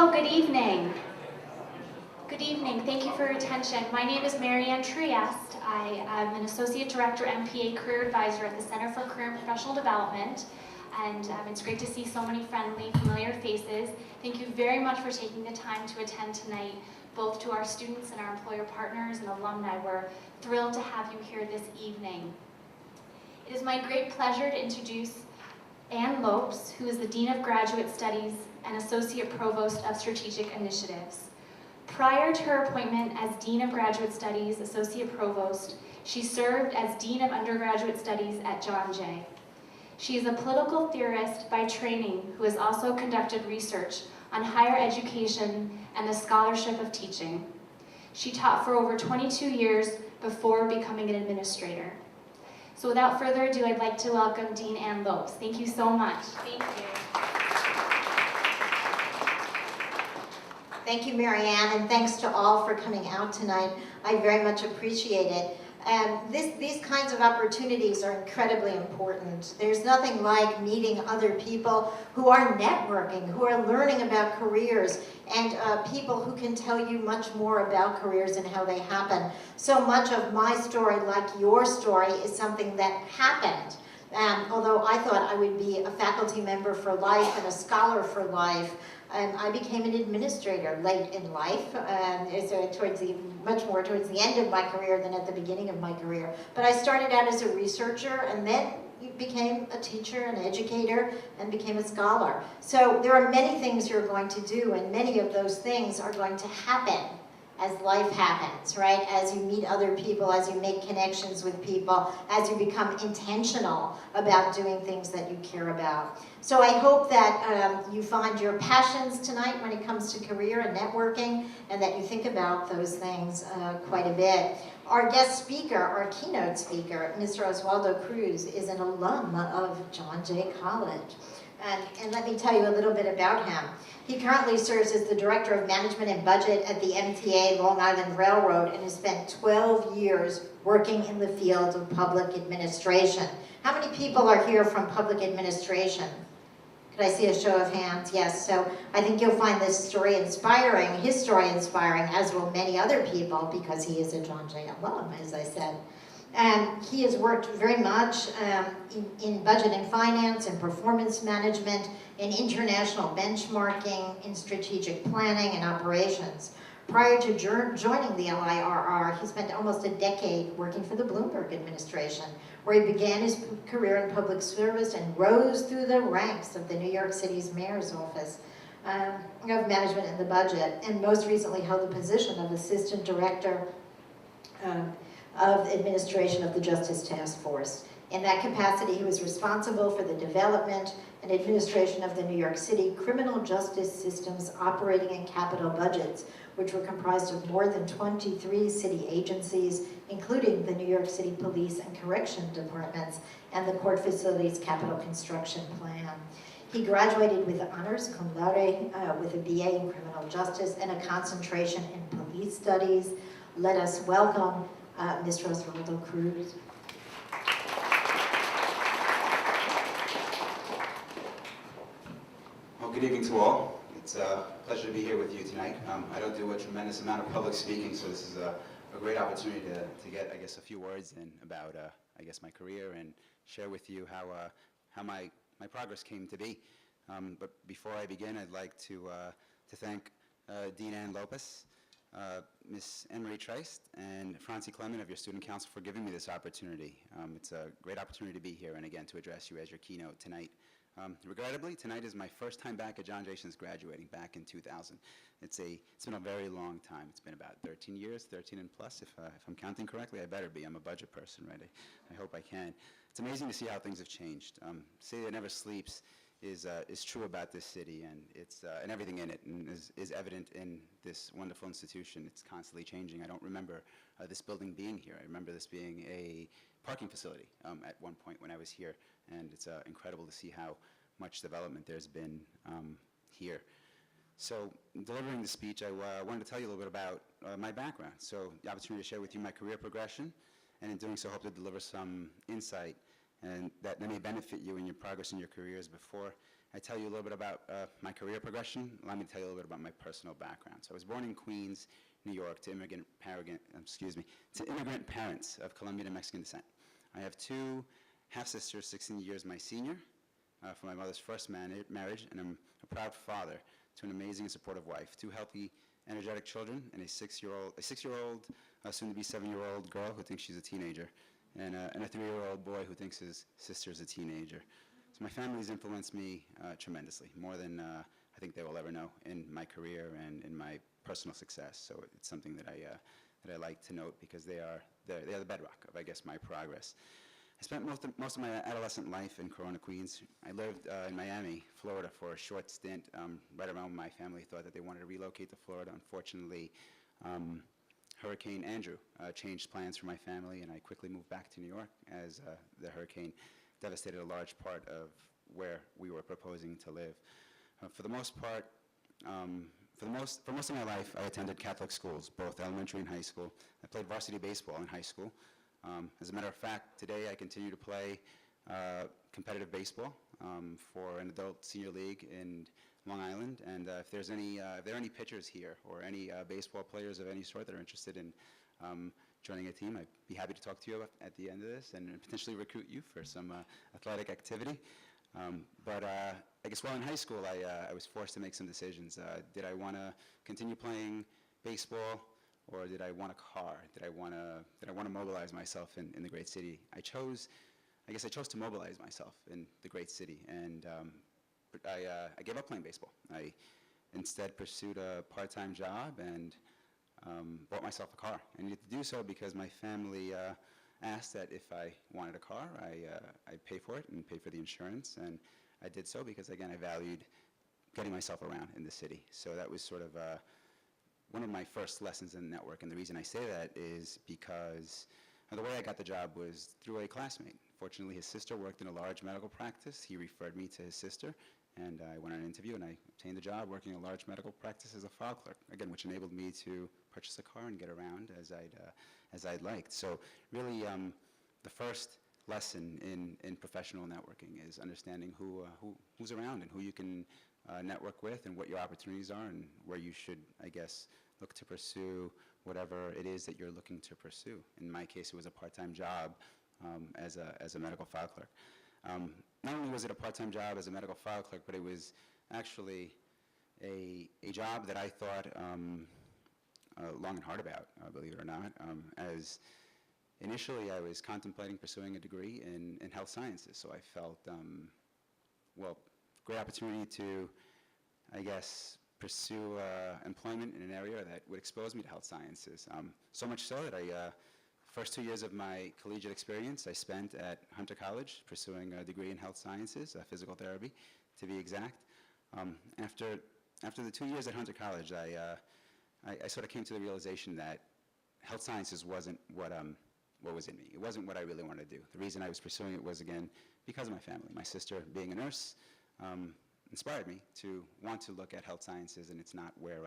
Hello, good evening. Good evening, thank you for your attention. My name is Marianne Trieste. I am an Associate Director, MPA Career Advisor at the Center for Career and Professional Development. And it's great to see so many friendly, familiar faces. Thank you very much for taking the time to attend tonight, both to our students and our employer partners and alumni. We're thrilled to have you here this evening. It is my great pleasure to introduce Ann Lopes, who is the Dean of Graduate Studies and Associate Provost of Strategic Initiatives. Prior to her appointment as Dean of Graduate Studies, Associate Provost, she served as Dean of Undergraduate Studies at John Jay. She is a political theorist by training who has also conducted research on higher education and the scholarship of teaching. She taught for over 22 years before becoming an administrator. So without further ado, I'd like to welcome Dean Ann Lopes. Thank you so much. Thank you. Thank you, Marianne, and thanks to all for coming out tonight. I very much appreciate it. These kinds of opportunities are incredibly important. There's nothing like meeting other people who are networking, who are learning about careers, and people who can tell you much more about careers and how they happen. So much of my story, like your story, is something that happened. Although I thought I would be a faculty member for life and a scholar for life, I became an administrator late in life, so much more towards the end of my career than at the beginning of my career. But I started out as a researcher and then became a teacher, an educator, and became a scholar. So there are many things you're going to do, and many of those things are going to happen as life happens, right? As you meet other people, as you make connections with people, as you become intentional about doing things that you care about. So I hope that you find your passions tonight when it comes to career and networking, and that you think about those things quite a bit. Our guest speaker, our keynote speaker, Mr. Oswaldo Cruz, is an alum of John Jay College. And let me tell you a little bit about him. He currently serves as the Director of Management and Budget at the MTA Long Island Railroad and has spent 12 years working in the field of public administration. How many people are here from public administration? Could I see a show of hands? Yes, so I think you'll find this story inspiring, his story inspiring, as will many other people, because he is a John Jay alum, as I said. And he has worked very much in budget and finance and performance management, in international benchmarking, in strategic planning and operations. Prior to joining the LIRR, he spent almost a decade working for the Bloomberg administration, where he began his career in public service and rose through the ranks of the New York City's mayor's office of management and the budget, and most recently held the position of assistant director of administration of the Justice Task Force. In that capacity, he was responsible for the development and administration of the New York City criminal justice system's operating and capital budgets, which were comprised of more than 23 city agencies, including the New York City Police and Correction Departments and the Court Facilities Capital Construction Plan. He graduated with honors cum laude with a BA in criminal justice and a concentration in police studies. Let us welcome Mr. Oswaldo Cruz. Well, good evening to all. It's a pleasure to be here with you tonight. I don't do a tremendous amount of public speaking, so this is a great opportunity to get, I guess, a few words in about, I guess, my career and share with you how my progress came to be. But before I begin, I'd like to thank Dean Ann Lopes, Ms. Anne-Marie Trieste, and Francie Clement of your Student Council for giving me this opportunity. It's a great opportunity to be here and again to address you as your keynote tonight. Regrettably, tonight is my first time back at John Jay since graduating back in 2000. It's been a very long time. It's been about 13 years, 13 and plus, if I'm counting correctly. I better be. I'm a budget person, right? I hope I can. It's amazing to see how things have changed. City that never sleeps is true about this city, and and everything in it, and is evident in this wonderful institution. It's constantly changing. I don't remember this building being here. I remember this being a parking facility at one point when I was here, and it's incredible to see how much development there's been here. So, delivering the speech, I wanted to tell you a little bit about my background. So, the opportunity to share with you my career progression, and in doing so, hope to deliver some insight and that may benefit you in your progress in your careers before I tell you a little bit about my career progression, allow me to tell you a little bit about my personal background. So I was born in Queens, New York, to immigrant parents of Colombian and Mexican descent. I have two half-sisters, 16 years my senior, from my mother's first marriage, and I'm a proud father to an amazing and supportive wife, two healthy, energetic children, and a six-year-old, soon-to-be 7-year-old girl who thinks she's a teenager, and a 3-year-old boy who thinks his sister's a teenager. So my family's influenced me tremendously, more than I think they will ever know in my career and in my personal success. So it's something that I like to note because they are the bedrock of, I guess, my progress. I spent most of my adolescent life in Corona, Queens. I lived in Miami, Florida for a short stint, right around when my family thought that they wanted to relocate to Florida. Unfortunately, Hurricane Andrew changed plans for my family, and I quickly moved back to New York as the hurricane devastated a large part of where we were proposing to live. For most of my life, I attended Catholic schools, both elementary and high school. I played varsity baseball in high school. As a matter of fact, today I continue to play competitive baseball for an adult senior league in Long Island. And if there are any pitchers here or any baseball players of any sort that are interested in joining a team, I'd be happy to talk to you at the end of this and potentially recruit you for some athletic activity. But I guess while in high school, I was forced to make some decisions. Did I want to continue playing baseball, or did I want a car? Did I want to mobilize myself in the great city? I chose to mobilize myself in the great city, and I gave up playing baseball. I instead pursued a part-time job and bought myself a car. I needed to do so because my family asked that if I wanted a car, I pay for it and pay for the insurance, and I did so because, again, I valued getting myself around in the city. So that was sort of one of my first lessons in network, and the reason I say that is because the way I got the job was through a classmate. Fortunately, his sister worked in a large medical practice. He referred me to his sister, and I went on an interview, and I obtained the job working in a large medical practice as a file clerk, again, which enabled me to purchase a car and get around as I'd liked. So really, the first lesson in professional networking is understanding who's around and who you can network with and what your opportunities are and where you should, I guess, look to pursue whatever it is that you're looking to pursue. In my case, it was a part-time job as a medical file clerk. Not only was it a part-time job as a medical file clerk, but it was actually a job that I thought long and hard about, believe it or not, as initially I was contemplating pursuing a degree in health sciences. So I felt, great opportunity to, I guess, pursue employment in an area that would expose me to health sciences. So much so that first 2 years of my collegiate experience I spent at Hunter College pursuing a degree in health sciences, physical therapy to be exact. After the 2 years at Hunter College, I sort of came to the realization that health sciences wasn't what was in me. It wasn't what I really wanted to do. The reason I was pursuing it was, again, because of my family. My sister, being a nurse, inspired me to want to look at health sciences, and it's not where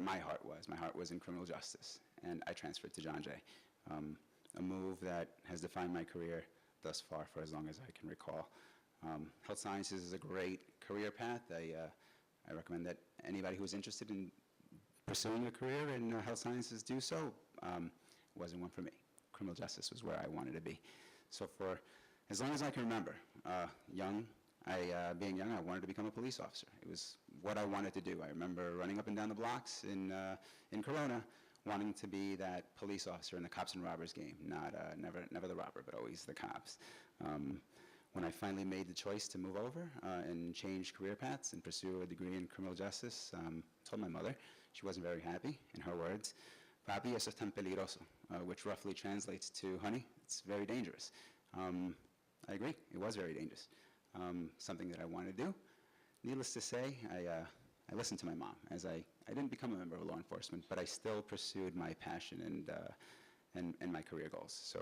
my heart was. My heart was in criminal justice, and I transferred to John Jay, a move that has defined my career thus far for as long as I can recall. Health sciences is a great career path. I recommend that anybody who is interested in pursuing a career in health sciences do so. It wasn't one for me. Criminal justice was where I wanted to be. So for as long as I can remember, being young, I wanted to become a police officer. It was what I wanted to do. I remember running up and down the blocks in Corona, wanting to be that police officer in the cops and robbers game, never the robber, but always the cops. When I finally made the choice to move over and change career paths and pursue a degree in criminal justice, told my mother. She wasn't very happy, in her words. Papi, eso es tan peligroso, which roughly translates to, honey, it's very dangerous. I agree, it was very dangerous. Something that I wanted to do. Needless to say, I listened to my mom, as I didn't become a member of law enforcement, but I still pursued my passion and my career goals. So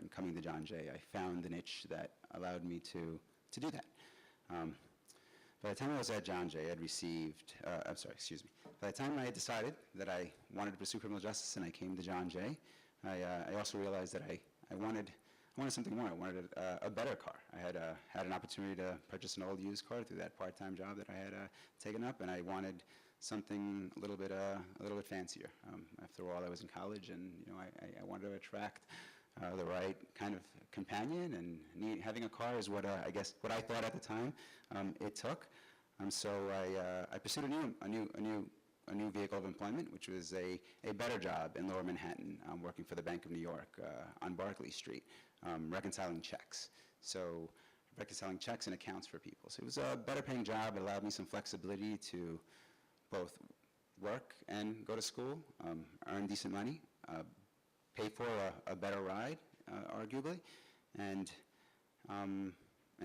in coming to John Jay, I found the niche that allowed me to do that. By the time I was at John Jay, By the time I had decided that I wanted to pursue criminal justice and I came to John Jay, I also realized that I wanted wanted something more. I wanted a better car. I had an opportunity to purchase an old used car through that part-time job that I had taken up, and I wanted something a little bit fancier. After all, I was in college, and I wanted to attract the right kind of companion, and having a car is what I guess what I thought at the time it took. So I pursued a new vehicle of employment, which was a better job in Lower Manhattan, working for the Bank of New York on Barclay Street, reconciling checks. So reconciling checks and accounts for people. So it was a better paying job. It allowed me some flexibility to both work and go to school, earn decent money, pay for a better ride, arguably, and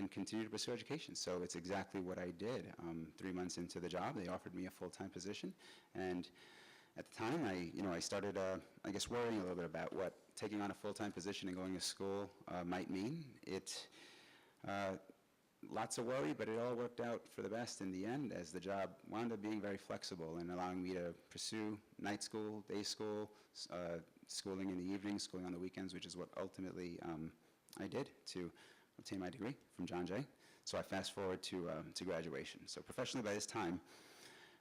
continue to pursue education. So it's exactly what I did. 3 months into the job, they offered me a full-time position, and at the time, I started, I guess, worrying a little bit about what taking on a full-time position and going to school might mean. Lots of worry, but it all worked out for the best in the end, as the job wound up being very flexible and allowing me to pursue night school, day school, schooling in the evenings, schooling on the weekends, which is what ultimately I did to obtain my degree from John Jay. So I fast forward to graduation. So professionally, by this time,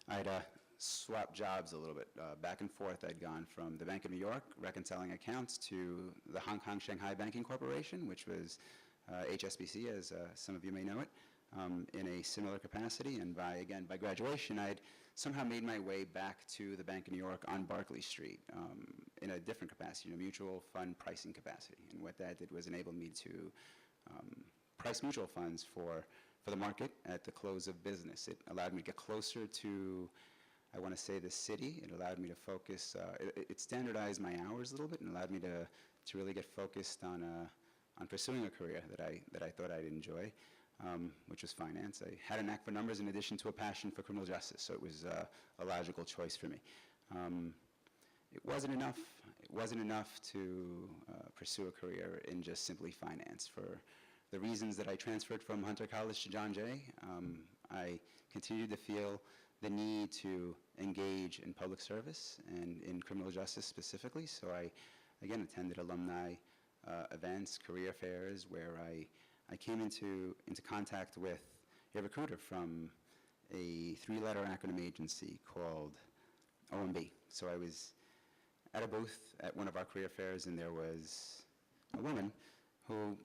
I'd swapped jobs a little bit. Back and forth, I'd gone from the Bank of New York, reconciling accounts, to the Hong Kong Shanghai Banking Corporation, which was HSBC, as some of you may know it, in a similar capacity. And by graduation, I'd somehow made my way back to the Bank of New York on Barclay Street in a different capacity, a mutual fund pricing capacity. And what that did was enable me to price mutual funds for the market at the close of business. It allowed me to get closer to, I want to say, the city. It allowed me to focus, it standardized my hours a little bit and allowed me to really get focused on pursuing a career that I thought I'd enjoy, which was finance. I had a knack for numbers in addition to a passion for criminal justice, so it was a logical choice for me. It wasn't enough to pursue a career in just simply finance. For the reasons that I transferred from Hunter College to John Jay, I continued to feel the need to engage in public service and in criminal justice specifically. So I, again, attended alumni events, career fairs, where I came into contact with a recruiter from a 3-letter acronym agency called OMB. So I was at a booth at one of our career fairs, and there was a woman who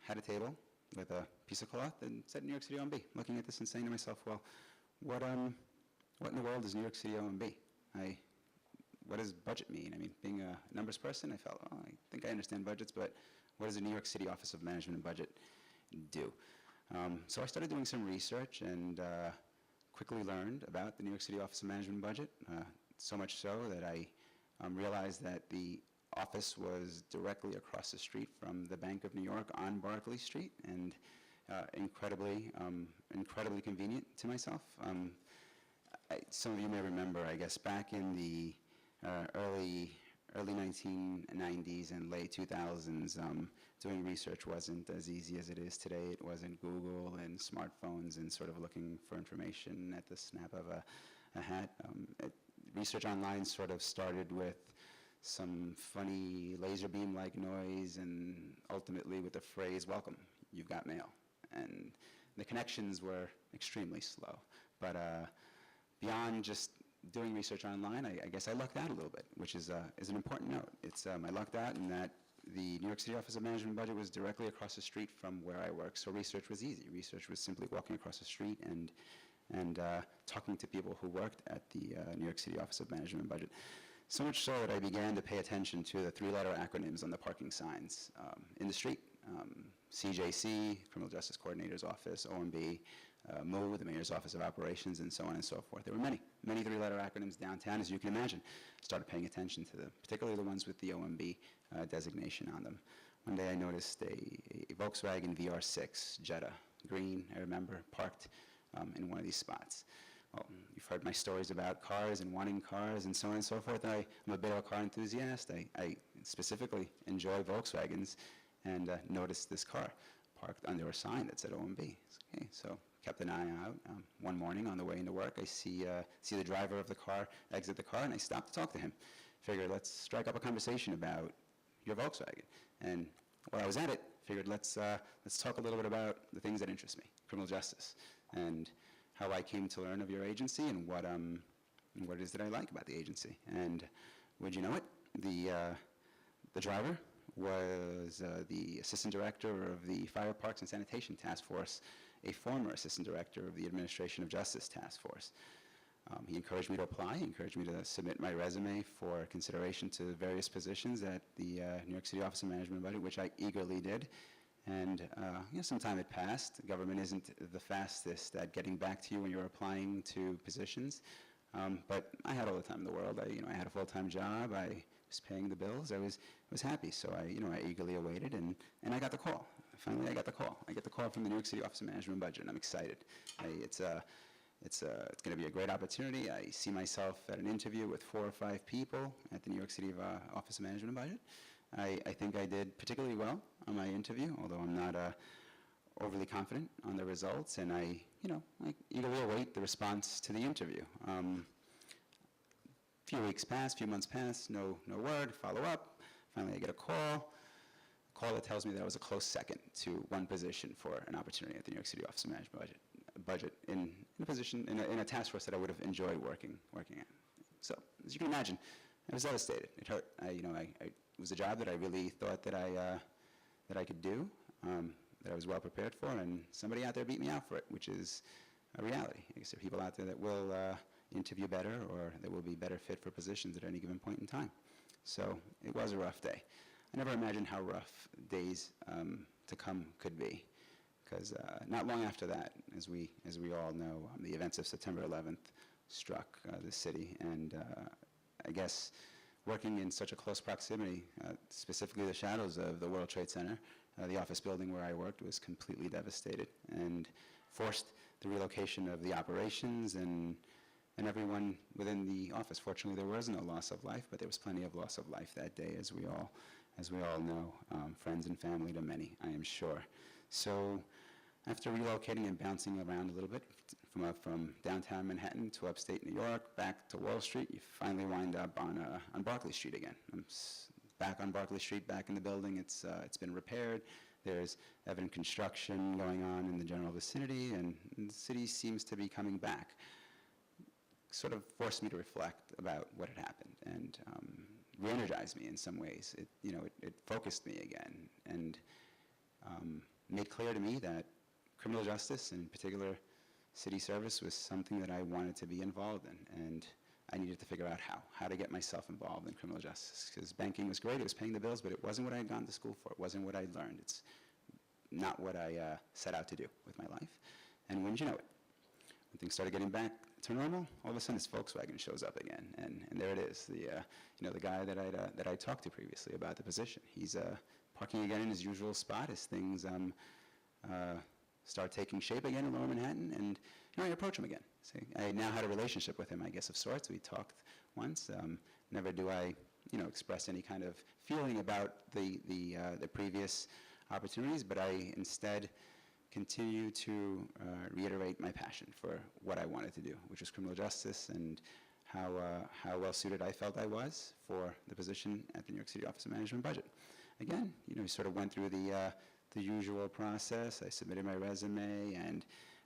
had a table with a piece of cloth and said New York City OMB. Looking at this and saying to myself, well, what in the world is New York City OMB? What does budget mean? I mean, being a numbers person, I felt, oh, I think I understand budgets, but what does the New York City Office of Management and Budget do? So I started doing some research and quickly learned about the New York City Office of Management and Budget, so much so that I realized that the office was directly across the street from the Bank of New York on Barclay Street, and incredibly convenient to myself. Some of you may remember, I guess, back in the early 1990s and late 2000s, doing research wasn't as easy as it is today. It wasn't Google and smartphones and sort of looking for information at the snap of a hat. Research online sort of started with some funny laser beam-like noise, and ultimately with the phrase, "Welcome, you've got mail." And the connections were extremely slow. But beyond just doing research online, I guess I lucked out a little bit, which is an important note. I lucked out in that the New York City Office of Management and Budget was directly across the street from where I work, so research was easy. Research was simply walking across the street and talking to people who worked at the New York City Office of Management and Budget. So much so that I began to pay attention to the 3-letter acronyms on the parking signs in the street. CJC, Criminal Justice Coordinator's Office, OMB, MO, the Mayor's Office of Operations, and so on and so forth. There were many 3-letter acronyms downtown, as you can imagine. Started paying attention to them, particularly the ones with the OMB designation on them. One day I noticed a Volkswagen VR6 Jetta, green, I remember, parked in one of these spots. Well, you've heard my stories about cars and wanting cars and so on and so forth. I'm a bit of a car enthusiast. I specifically enjoy Volkswagens, and noticed this car parked under a sign that said OMB. Okay, so kept an eye out. One morning on the way into work, I see the driver of the car exit the car, and I stopped to talk to him. Figured, let's strike up a conversation about your Volkswagen. And while I was at it, figured let's talk a little bit about the things that interest me, criminal justice, and how I came to learn of your agency and what it is that I like about the agency. And would you know it, the driver was the assistant director of the Fire, Parks, and Sanitation Task Force, a former assistant director of the Administration of Justice Task Force. He encouraged me to apply. He encouraged me to submit my resume for consideration to various positions at the New York City Office of Management and Budget, which I eagerly did. And some time had passed. Government isn't the fastest at getting back to you when you're applying to positions. But I had all the time in the world. I had a full-time job. I was paying the bills. I was happy. So I eagerly awaited, and I got the call. Finally, I got the call. I get the call from the New York City Office of Management and Budget, and I'm excited. It's going to be a great opportunity. I see myself at an interview with 4 or 5 people at the New York City Office of Management and Budget. I think I did particularly well on my interview, although I'm not overly confident on the results, and I eagerly await the response to the interview. Few weeks pass, few months pass, no word, follow up. Finally, I get a call that tells me that I was a close second to one position for an opportunity at the New York City Office of Management Budget in a position, in a task force that I would have enjoyed working at. So, as you can imagine, I was devastated. It hurt. It was a job that I really thought that I could do, that I was well prepared for, and somebody out there beat me out for it, which is a reality. I guess there are people out there that will interview better or that will be better fit for positions at any given point in time. So it was a rough day. I never imagined how rough days to come could be, because not long after that, as we all know, the events of September 11th struck the city, and I guess working in such a close proximity, specifically the shadows of the World Trade Center, the office building where I worked was completely devastated and forced the relocation of the operations and everyone within the office. Fortunately, there was no loss of life, but there was plenty of loss of life that day, as we all know, friends and family to many, I am sure. So after relocating and bouncing around a little bit from downtown Manhattan to upstate New York, back to Wall Street, you finally wind up on Barclay Street again. I'm back on Barclay Street, back in the building. It's been repaired. There's evident construction going on in the general vicinity, and the city seems to be coming back. Sort of forced me to reflect about what had happened and re-energized me in some ways. It focused me again and made clear to me that criminal justice, and in particular city service, was something that I wanted to be involved in, and I needed to figure out how to get myself involved in criminal justice, because banking was great, it was paying the bills, but it wasn't what I had gone to school for, it wasn't what I learned, it's not what I set out to do with my life. And wouldn't you know it, when things started getting back to normal, all of a sudden this Volkswagen shows up again, and there it is, the guy that I talked to previously about the position. He's parking again in his usual spot as things start taking shape again in Lower Manhattan, and I approach him again. So I now had a relationship with him, I guess, of sorts. We talked once. Never do I, express any kind of feeling about the previous opportunities, but I instead continue to reiterate my passion for what I wanted to do, which was criminal justice, and how well suited I felt I was for the position at the New York City Office of Management and Budget. Again, sort of went through the usual process. I submitted my resume, and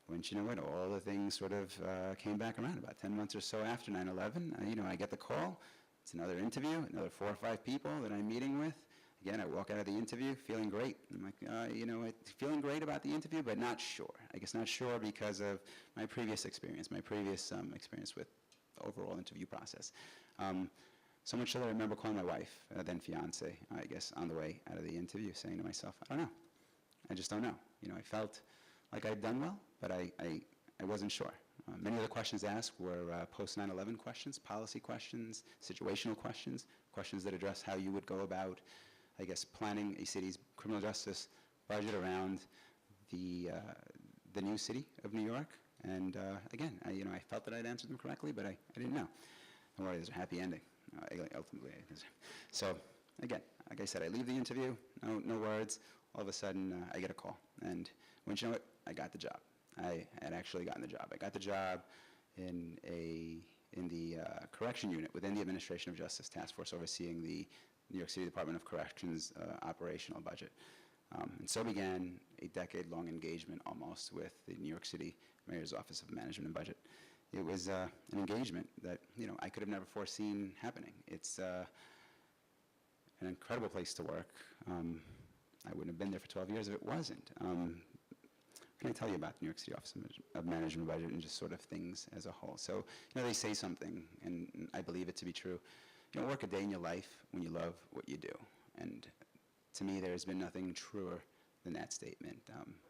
wouldn't you know it, all the things sort of came back around. About 10 months or so after 9/11, I get the call. It's another interview, another 4 or 5 people that I'm meeting with. Again, I walk out of the interview feeling great. I'm like, feeling great about the interview, but not sure. I guess not sure because of my previous experience, experience with the overall interview process. So much so that I remember calling my wife, then fiance, I guess, on the way out of the interview, saying to myself, I don't know. I just don't know. I felt like I'd done well, but I wasn't sure. Many of the questions asked were post-9/11 questions, policy questions, situational questions, questions that address how you would go about, I guess, planning a city's criminal justice budget around the new city of New York. And again, I felt that I'd answered them correctly, but I didn't know. Don't worry, there's a happy ending. Ultimately, so again, like I said, I leave the interview, no words. All of a sudden, I get a call, and wouldn't you know it, I got the job. I had actually gotten the job. I got the job in the correction unit within the Administration of Justice Task Force, overseeing the New York City Department of Corrections operational budget. And so began a decade-long engagement almost with the New York City Mayor's Office of Management and Budget. It was an engagement that, I could have never foreseen happening. It's an incredible place to work. I wouldn't have been there for 12 years if it wasn't. What can I tell you about the New York City Office of Management and Budget and just sort of things as a whole? So, they say something, and I believe it to be true. You don't work a day in your life when you love what you do. And to me, there's been nothing truer than that statement.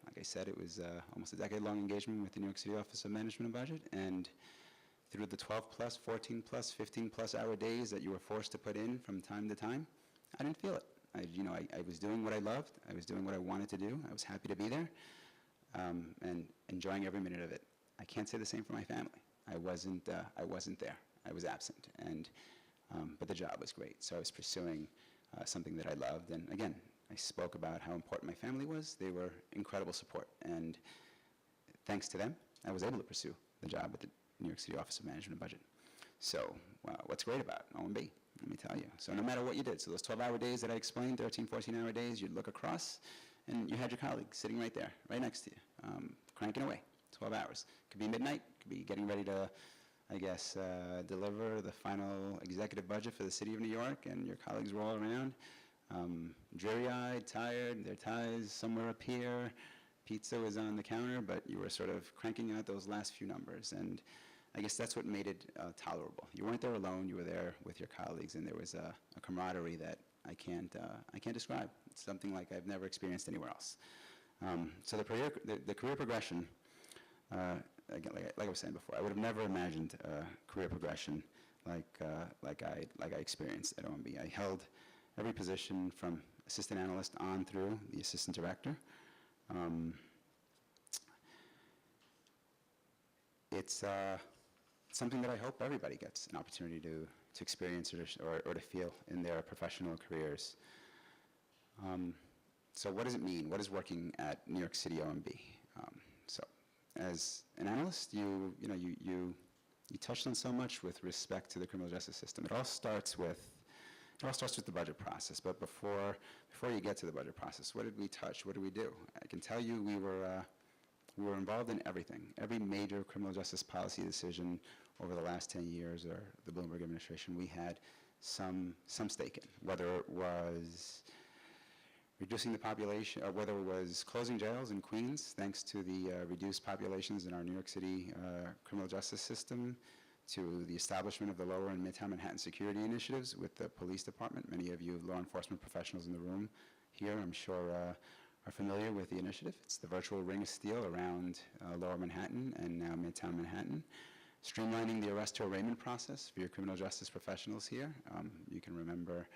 Like I said, it was almost a decade-long engagement with the New York City Office of Management and Budget, and through the 12-plus, 14-plus, 15-plus hour days that you were forced to put in from time to time, I didn't feel it. I was doing what I loved. I was doing what I wanted to do. I was happy to be there, and enjoying every minute of it. I can't say the same for my family. I wasn't there. I was absent, but the job was great. So I was pursuing something that I loved, and again, I spoke about how important my family was. They were incredible support, and thanks to them, I was able to pursue the job at the New York City Office of Management and Budget. So what's great about OMB? Let me tell you. So no matter what you did, so those 12-hour days that I explained, 13, 14-hour days, you'd look across, and you had your colleague sitting right there, right next to you, cranking away, 12 hours. Could be midnight, could be getting ready to, deliver the final executive budget for the city of New York, and your colleagues were all around, dreary-eyed, tired, their ties somewhere up here, pizza was on the counter, but you were sort of cranking out those last few numbers, and I guess that's what made it tolerable. You weren't there alone, you were there with your colleagues, and there was a camaraderie that I can't describe. It's something like I've never experienced anywhere else. So the career progression, again, like I was saying before, I would have never imagined career progression like I experienced at OMB. I held every position from assistant analyst on through the assistant director. It's something that I hope everybody gets an opportunity to experience or to feel in their professional careers. So what does it mean? What is working at New York City OMB? So as an analyst, you touched on so much with respect to the criminal justice system. It all starts with the budget process, but before you get to the budget process, what did we touch? What did we do? I can tell you we were involved in everything. Every major criminal justice policy decision over the last 10 years or the Bloomberg administration, we had some stake in, whether it was reducing the population, or whether it was closing jails in Queens, thanks to the reduced populations in our New York City criminal justice system, to the establishment of the Lower and Midtown Manhattan security initiatives with the police department. Many of you law enforcement professionals in the room here, I'm sure, are familiar with the initiative. It's the virtual ring of steel around Lower Manhattan and now Midtown Manhattan. Streamlining the arrest to arraignment process for your criminal justice professionals here. You can remember,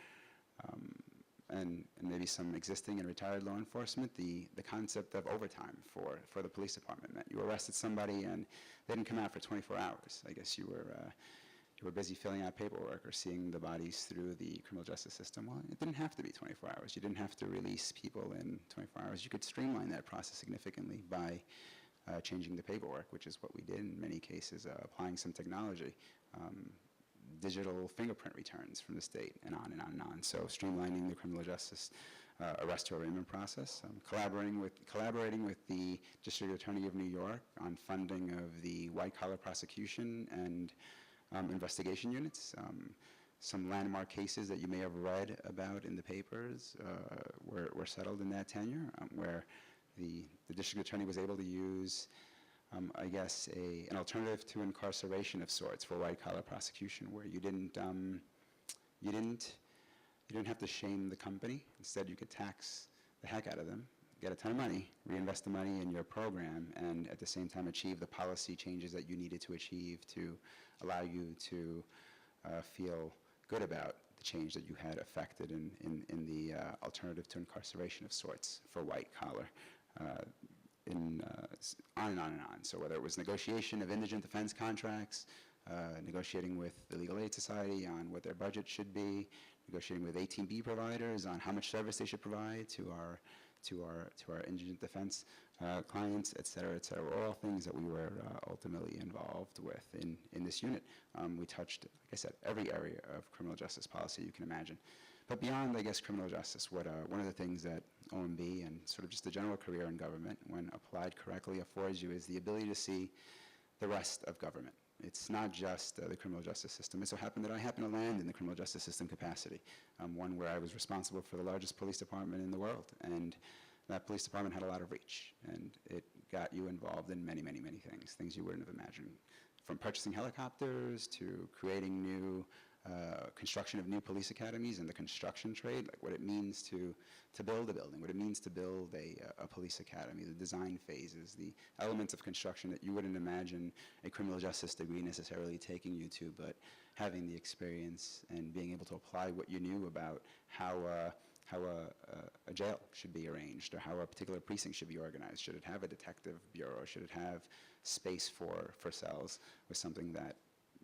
and maybe some existing and retired law enforcement, the concept of overtime for the police department. Meant you arrested somebody and they didn't come out for 24 hours. I guess you were busy filling out paperwork or seeing the bodies through the criminal justice system. Well, it didn't have to be 24 hours. You didn't have to release people in 24 hours. You could streamline that process significantly by changing the paperwork, which is what we did in many cases, applying some technology, digital fingerprint returns from the state, and on and on and on. So streamlining the criminal justice arrest to arraignment process, collaborating with the District Attorney of New York on funding of the white-collar prosecution and investigation units. Some landmark cases that you may have read about in the papers were settled in that tenure, where the district attorney was able to use, I guess, an alternative to incarceration of sorts for white-collar prosecution, where you didn't have to shame the company. Instead, you could tax the heck out of them, get a ton of money, reinvest the money in your program, and at the same time achieve the policy changes that you needed to achieve to allow you to feel good about the change that you had effected in the alternative to incarceration of sorts for white-collar. On and on and on. So whether it was negotiation of indigent defense contracts, negotiating with the Legal Aid Society on what their budget should be, negotiating with 18B providers on how much service they should provide to our indigent defense clients, et cetera, all things that we were ultimately involved with in this unit. We touched, like I said, every area of criminal justice policy you can imagine. But beyond, I guess, criminal justice, one of the things that OMB and sort of just a general career in government, when applied correctly, affords you is the ability to see the rest of government. It's not just the criminal justice system. It so happened that I happen to land in the criminal justice system capacity, one where I was responsible for the largest police department in the world. And that police department had a lot of reach, and it got you involved in many, many, many things you wouldn't have imagined, from purchasing helicopters to creating new construction of new police academies and the construction trade, like what it means to build a building, what it means to build a police academy, the design phases, the elements of construction that you wouldn't imagine a criminal justice degree necessarily taking you to, but having the experience and being able to apply what you knew about how a jail should be arranged, or how a particular precinct should be organized. Should it have a detective bureau? Should it have space for cells? Was something that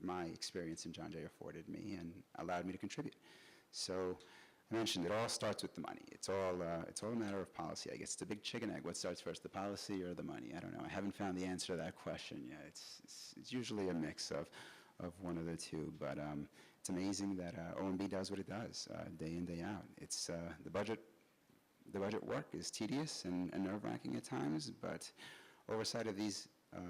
my experience in John Jay afforded me and allowed me to contribute. So I mentioned it all starts with the money. It's all a matter of policy. I guess it's a big chicken egg. What starts first, the policy or the money? I don't know. I haven't found the answer to that question yet. It's usually a mix of one of the two. But it's amazing that OMB does what it does day in, day out. It's the budget work is tedious and nerve-wracking at times, but oversight of these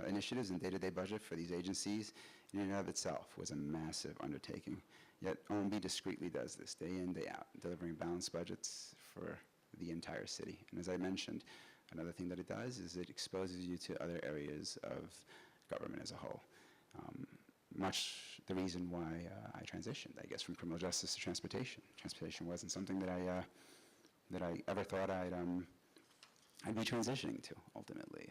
initiatives and day-to-day budget for these agencies in and of itself was a massive undertaking. Yet OMB discreetly does this day in, day out, delivering balanced budgets for the entire city. And as I mentioned, another thing that it does is it exposes you to other areas of government as a whole. Much the reason why I transitioned, I guess, from criminal justice to transportation. Transportation wasn't something that I ever thought I'd be transitioning to ultimately.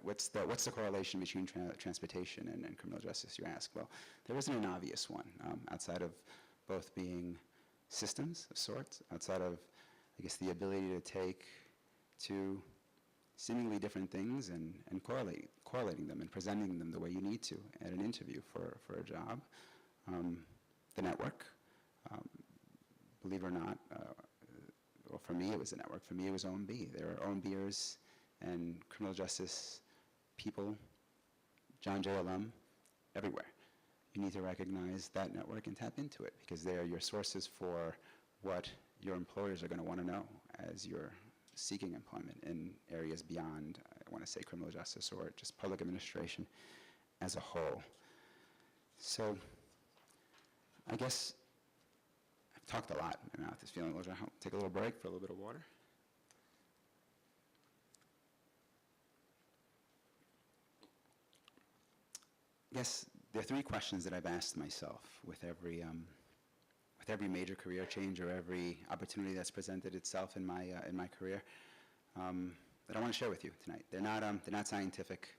What's the correlation between transportation and criminal justice, you ask? Well, there isn't an obvious one outside of both being systems of sorts, outside of, I guess, the ability to take two seemingly different things and correlating them and presenting them the way you need to at an interview for a job. The network, believe it or not, well, for me, it was the network. For me, it was OMB. There are OMBers and criminal justice people, John Jay alum, everywhere. You need to recognize that network and tap into it, because they are your sources for what your employers are going to want to know as you're seeking employment in areas beyond, I want to say, criminal justice or just public administration as a whole. So I guess I've talked a lot. My mouth is feeling a little dry. I'll take a little break for a little bit of water. I guess there are three questions that I've asked myself with every major career change or every opportunity that's presented itself in my career that I want to share with you tonight. They're not scientific.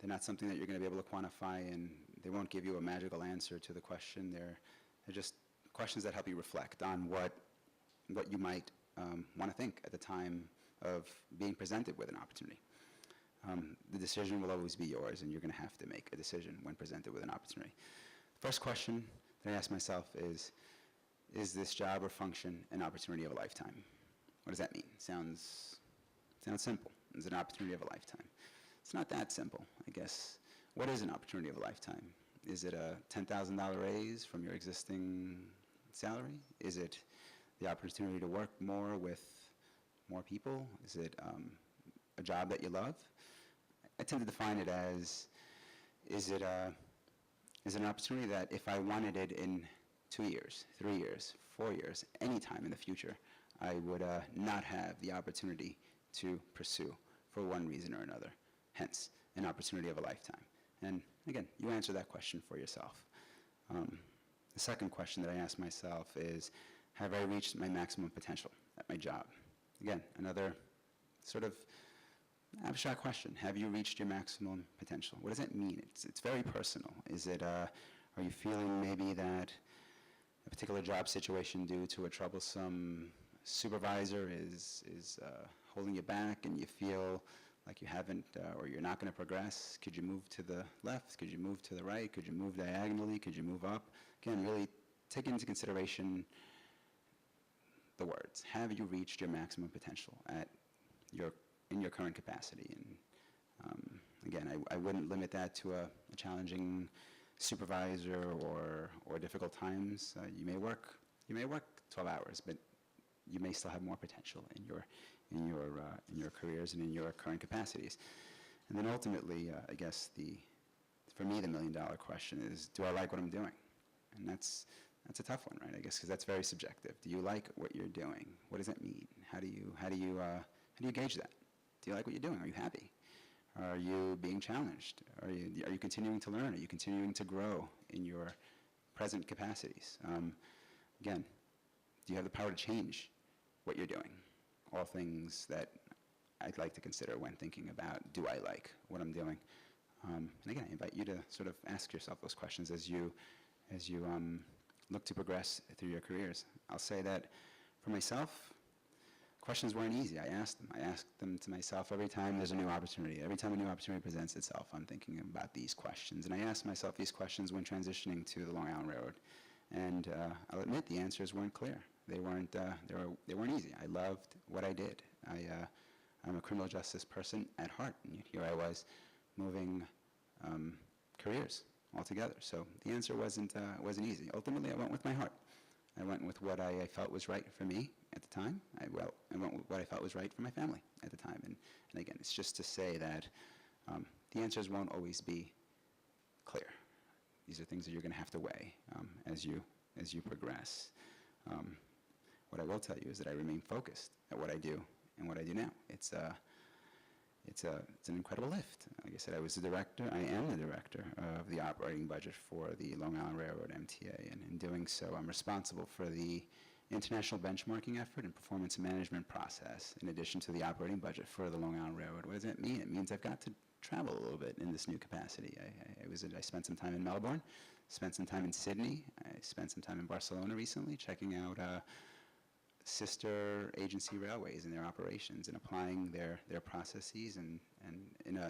They're not something that you're going to be able to quantify, and they won't give you a magical answer to the question. They're just questions that help you reflect on what you might want to think at the time of being presented with an opportunity. The decision will always be yours, and you're going to have to make a decision when presented with an opportunity. The first question that I ask myself is this job or function an opportunity of a lifetime? What does that mean? Sounds simple. It's an opportunity of a lifetime. It's not that simple, I guess. What is an opportunity of a lifetime? Is it a $10,000 raise from your existing salary? Is it the opportunity to work more with more people? Is it a job that you love? I tend to define it as, is it an opportunity that if I wanted it in 2 years, 3 years, 4 years, any time in the future, I would not have the opportunity to pursue for one reason or another. Hence, an opportunity of a lifetime. And again, you answer that question for yourself. The second question that I ask myself is, have I reached my maximum potential at my job? Again, another sort of abstract question. Have you reached your maximum potential? What does that mean? It's very personal. Is it, are you feeling maybe that a particular job situation due to a troublesome supervisor is holding you back, and you feel like you haven't or you're not going to progress? Could you move to the left? Could you move to the right? Could you move diagonally? Could you move up? Again, really take into consideration the words. Have you reached your maximum potential in your current capacity? And again, I wouldn't limit that to a challenging supervisor or difficult times. You may work 12 hours, but you may still have more potential in your careers and in your current capacities. And then ultimately, I guess for me, the million-dollar question is, do I like what I'm doing? And that's a tough one, right? I guess because that's very subjective. Do you like what you're doing? What does that mean? How do you gauge that? Do you like what you're doing? Are you happy? Are you being challenged? Are you continuing to learn? Are you continuing to grow in your present capacities? Again, do you have the power to change what you're doing? All things that I'd like to consider when thinking about, do I like what I'm doing? And again, I invite you to sort of ask yourself those questions as you look to progress through your careers. I'll say that for myself, questions weren't easy. I asked them to myself every time there's a new opportunity. Every time a new opportunity presents itself, I'm thinking about these questions. And I asked myself these questions when transitioning to the Long Island Railroad. And I'll admit the answers weren't clear. They weren't easy. I loved what I did. I'm a criminal justice person at heart, and yet here I was moving careers altogether. So the answer wasn't easy. Ultimately, I went with my heart. I went with what I felt was right for me at the time. I went with what I felt was right for my family at the time. And again, it's just to say that the answers won't always be clear. These are things that you're going to have to weigh as you progress. What I will tell you is that I remain focused at what I do and what I do now. It's an incredible lift. Like I said, I am the director of the operating budget for the Long Island Railroad MTA, and in doing so, I'm responsible for the international benchmarking effort and performance management process, in addition to the operating budget for the Long Island Railroad. What does that mean? It means I've got to travel a little bit in this new capacity. I spent some time in Melbourne, spent some time in Sydney, I spent some time in Barcelona recently, checking out sister agency railways and their operations and applying their processes and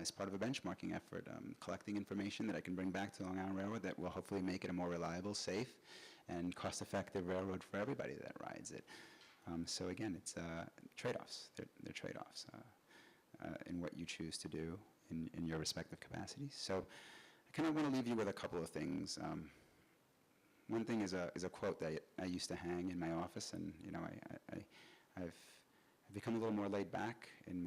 as part of a benchmarking effort, collecting information that I can bring back to the Long Island Railroad that will hopefully make it a more reliable, safe, and cost-effective railroad for everybody that rides it. So again, it's trade-offs. They're trade-offs in what you choose to do in your respective capacities. So I kind of want to leave you with a couple of things. One thing is a quote that I used to hang in my office, and I've become a little more laid back in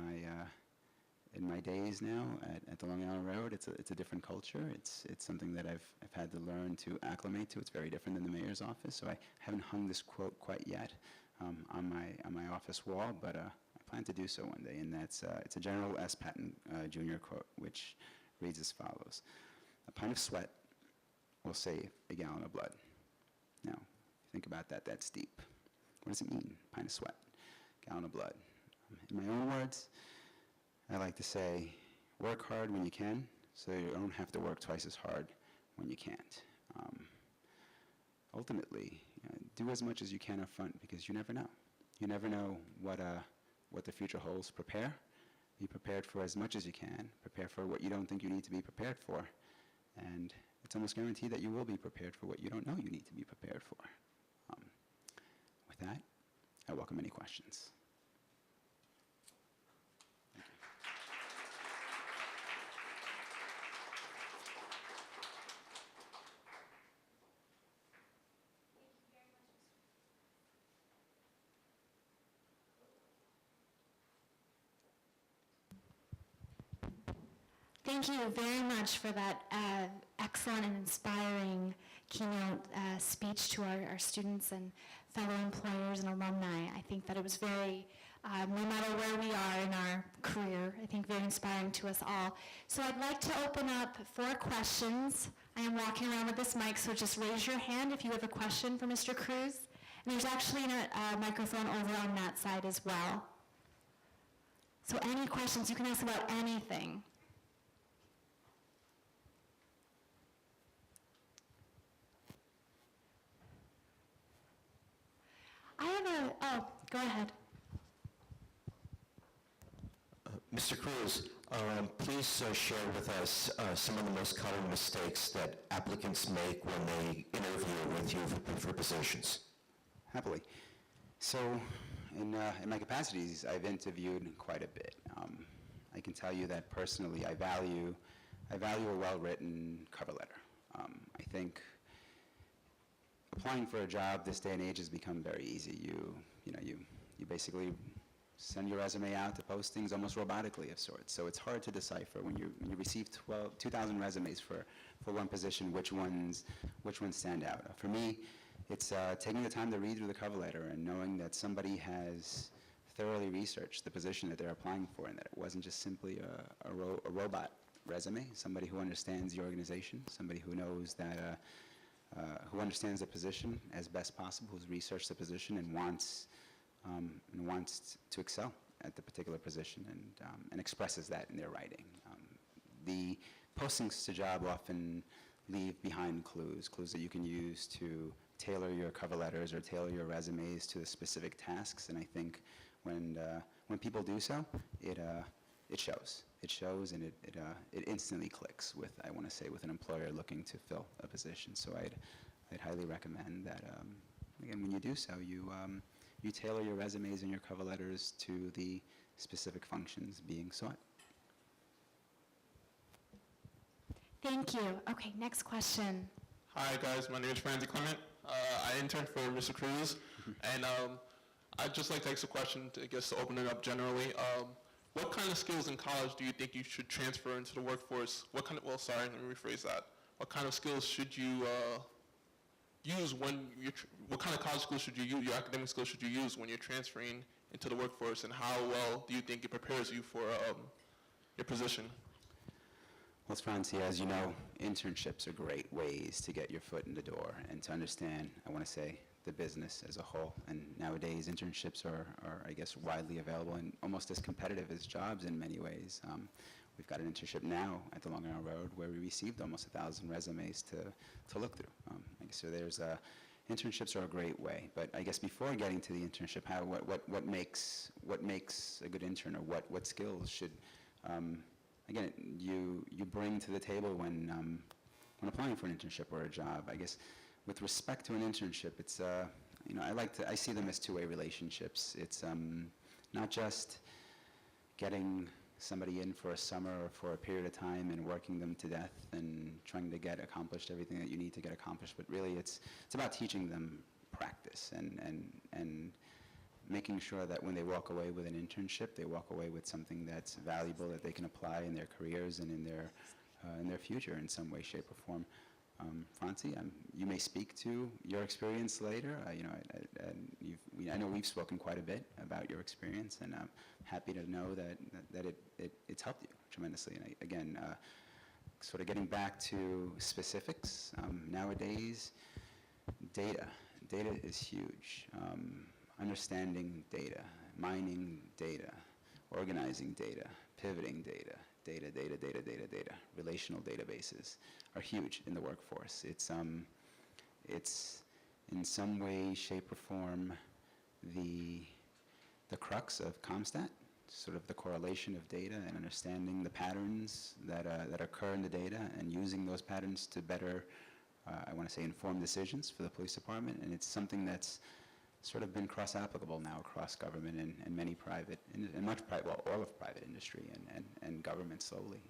my days now at the Long Island Railroad. It's a different culture. It's something that I've had to learn to acclimate to. It's very different than the mayor's office. So I haven't hung this quote quite yet on my office wall, but I plan to do so one day. And it's a General S. Patton Jr. quote, which reads as follows: "A pint of sweat will save a gallon of blood." Now, think about that. That's deep. What does it mean? Pint of sweat, gallon of blood. In my own words, I like to say, work hard when you can, so you don't have to work twice as hard when you can't. Ultimately, do as much as you can up front, because you never know. You never know what the future holds. Prepare. Be prepared for as much as you can. Prepare for what you don't think you need to be prepared for. And it's almost guaranteed that you will be prepared for what you don't know you need to be prepared for. With that, I welcome any questions. Thank you. Thank you very much for that excellent and inspiring keynote speech to our students and fellow employers and alumni. I think that it was very, no matter where we are in our career, I think very inspiring to us all. So I'd like to open up for questions. I am walking around with this mic, so just raise your hand if you have a question for Mr. Cruz. And there's actually a microphone over on that side as well. So any questions, you can ask about anything. Go ahead. Mr. Cruz, please share with us some of the most common mistakes that applicants make when they interview with you for positions. Happily. So in my capacities, I've interviewed quite a bit. I can tell you that personally, I value a well-written cover letter. I think applying for a job this day and age has become very easy. You basically send your resume out to postings almost robotically of sorts. So it's hard to decipher when you receive 2,000 resumes for one position, which ones stand out. For me, it's taking the time to read through the cover letter and knowing that somebody has thoroughly researched the position that they're applying for, and that it wasn't just simply a robot resume, somebody who understands the organization, somebody who knows that, who understands the position as best possible, who's researched the position and wants to excel at the particular position, and expresses that in their writing. The postings to job often leave behind clues that you can use to tailor your cover letters or tailor your resumes to the specific tasks, and I think when people do so, it shows. It shows, and it instantly clicks with, I want to say, with an employer looking to fill a position. So I'd highly recommend that, again, when you do so, you tailor your resumes and your cover letters to the specific functions being sought. Thank you. Okay, next question. Hi guys, my name is Franzi Clement. I interned for Mr. Cruz, and I'd just like to ask a question to, I guess, to open it up generally. What kind of skills in college do you think you should transfer into the workforce? What kind of, well, sorry, let me rephrase that. What kind of skills should you use when you're, what kind of college skills should you use, your academic skills should you use when you're transferring into the workforce, and how well do you think it prepares you for your position? Well, Francie, as you know, internships are great ways to get your foot in the door and to understand, I want to say, the business as a whole. And nowadays, internships are, I guess, widely available and almost as competitive as jobs in many ways. We've got an internship now at the Long Island Road where we received almost 1,000 resumes to look through. I guess so. Internships are a great way. But I guess before getting to the internship, what makes a good intern, or what skills should again, you bring to the table when applying for an internship or a job? I guess with respect to an internship, it's I see them as two-way relationships. It's not just getting somebody in for a summer or for a period of time and working them to death and trying to get accomplished everything that you need to get accomplished, but really it's about teaching them practice and making sure that when they walk away with an internship, they walk away with something that's valuable that they can apply in their careers and in their future in some way, shape, or form. Francie, you may speak to your experience later. I know we've spoken quite a bit about your experience, and I'm happy to know that it's helped you tremendously. And again, sort of getting back to specifics, nowadays, data is huge. Understanding data, mining data, organizing data, pivoting data, relational databases are huge in the workforce. It's in some way, shape, or form the crux of CompStat, sort of the correlation of data and understanding the patterns that occur in the data and using those patterns to better, I want to say, inform decisions for the police department. And it's something that's sort of been cross-applicable now across government and many private, and all of private industry and government slowly.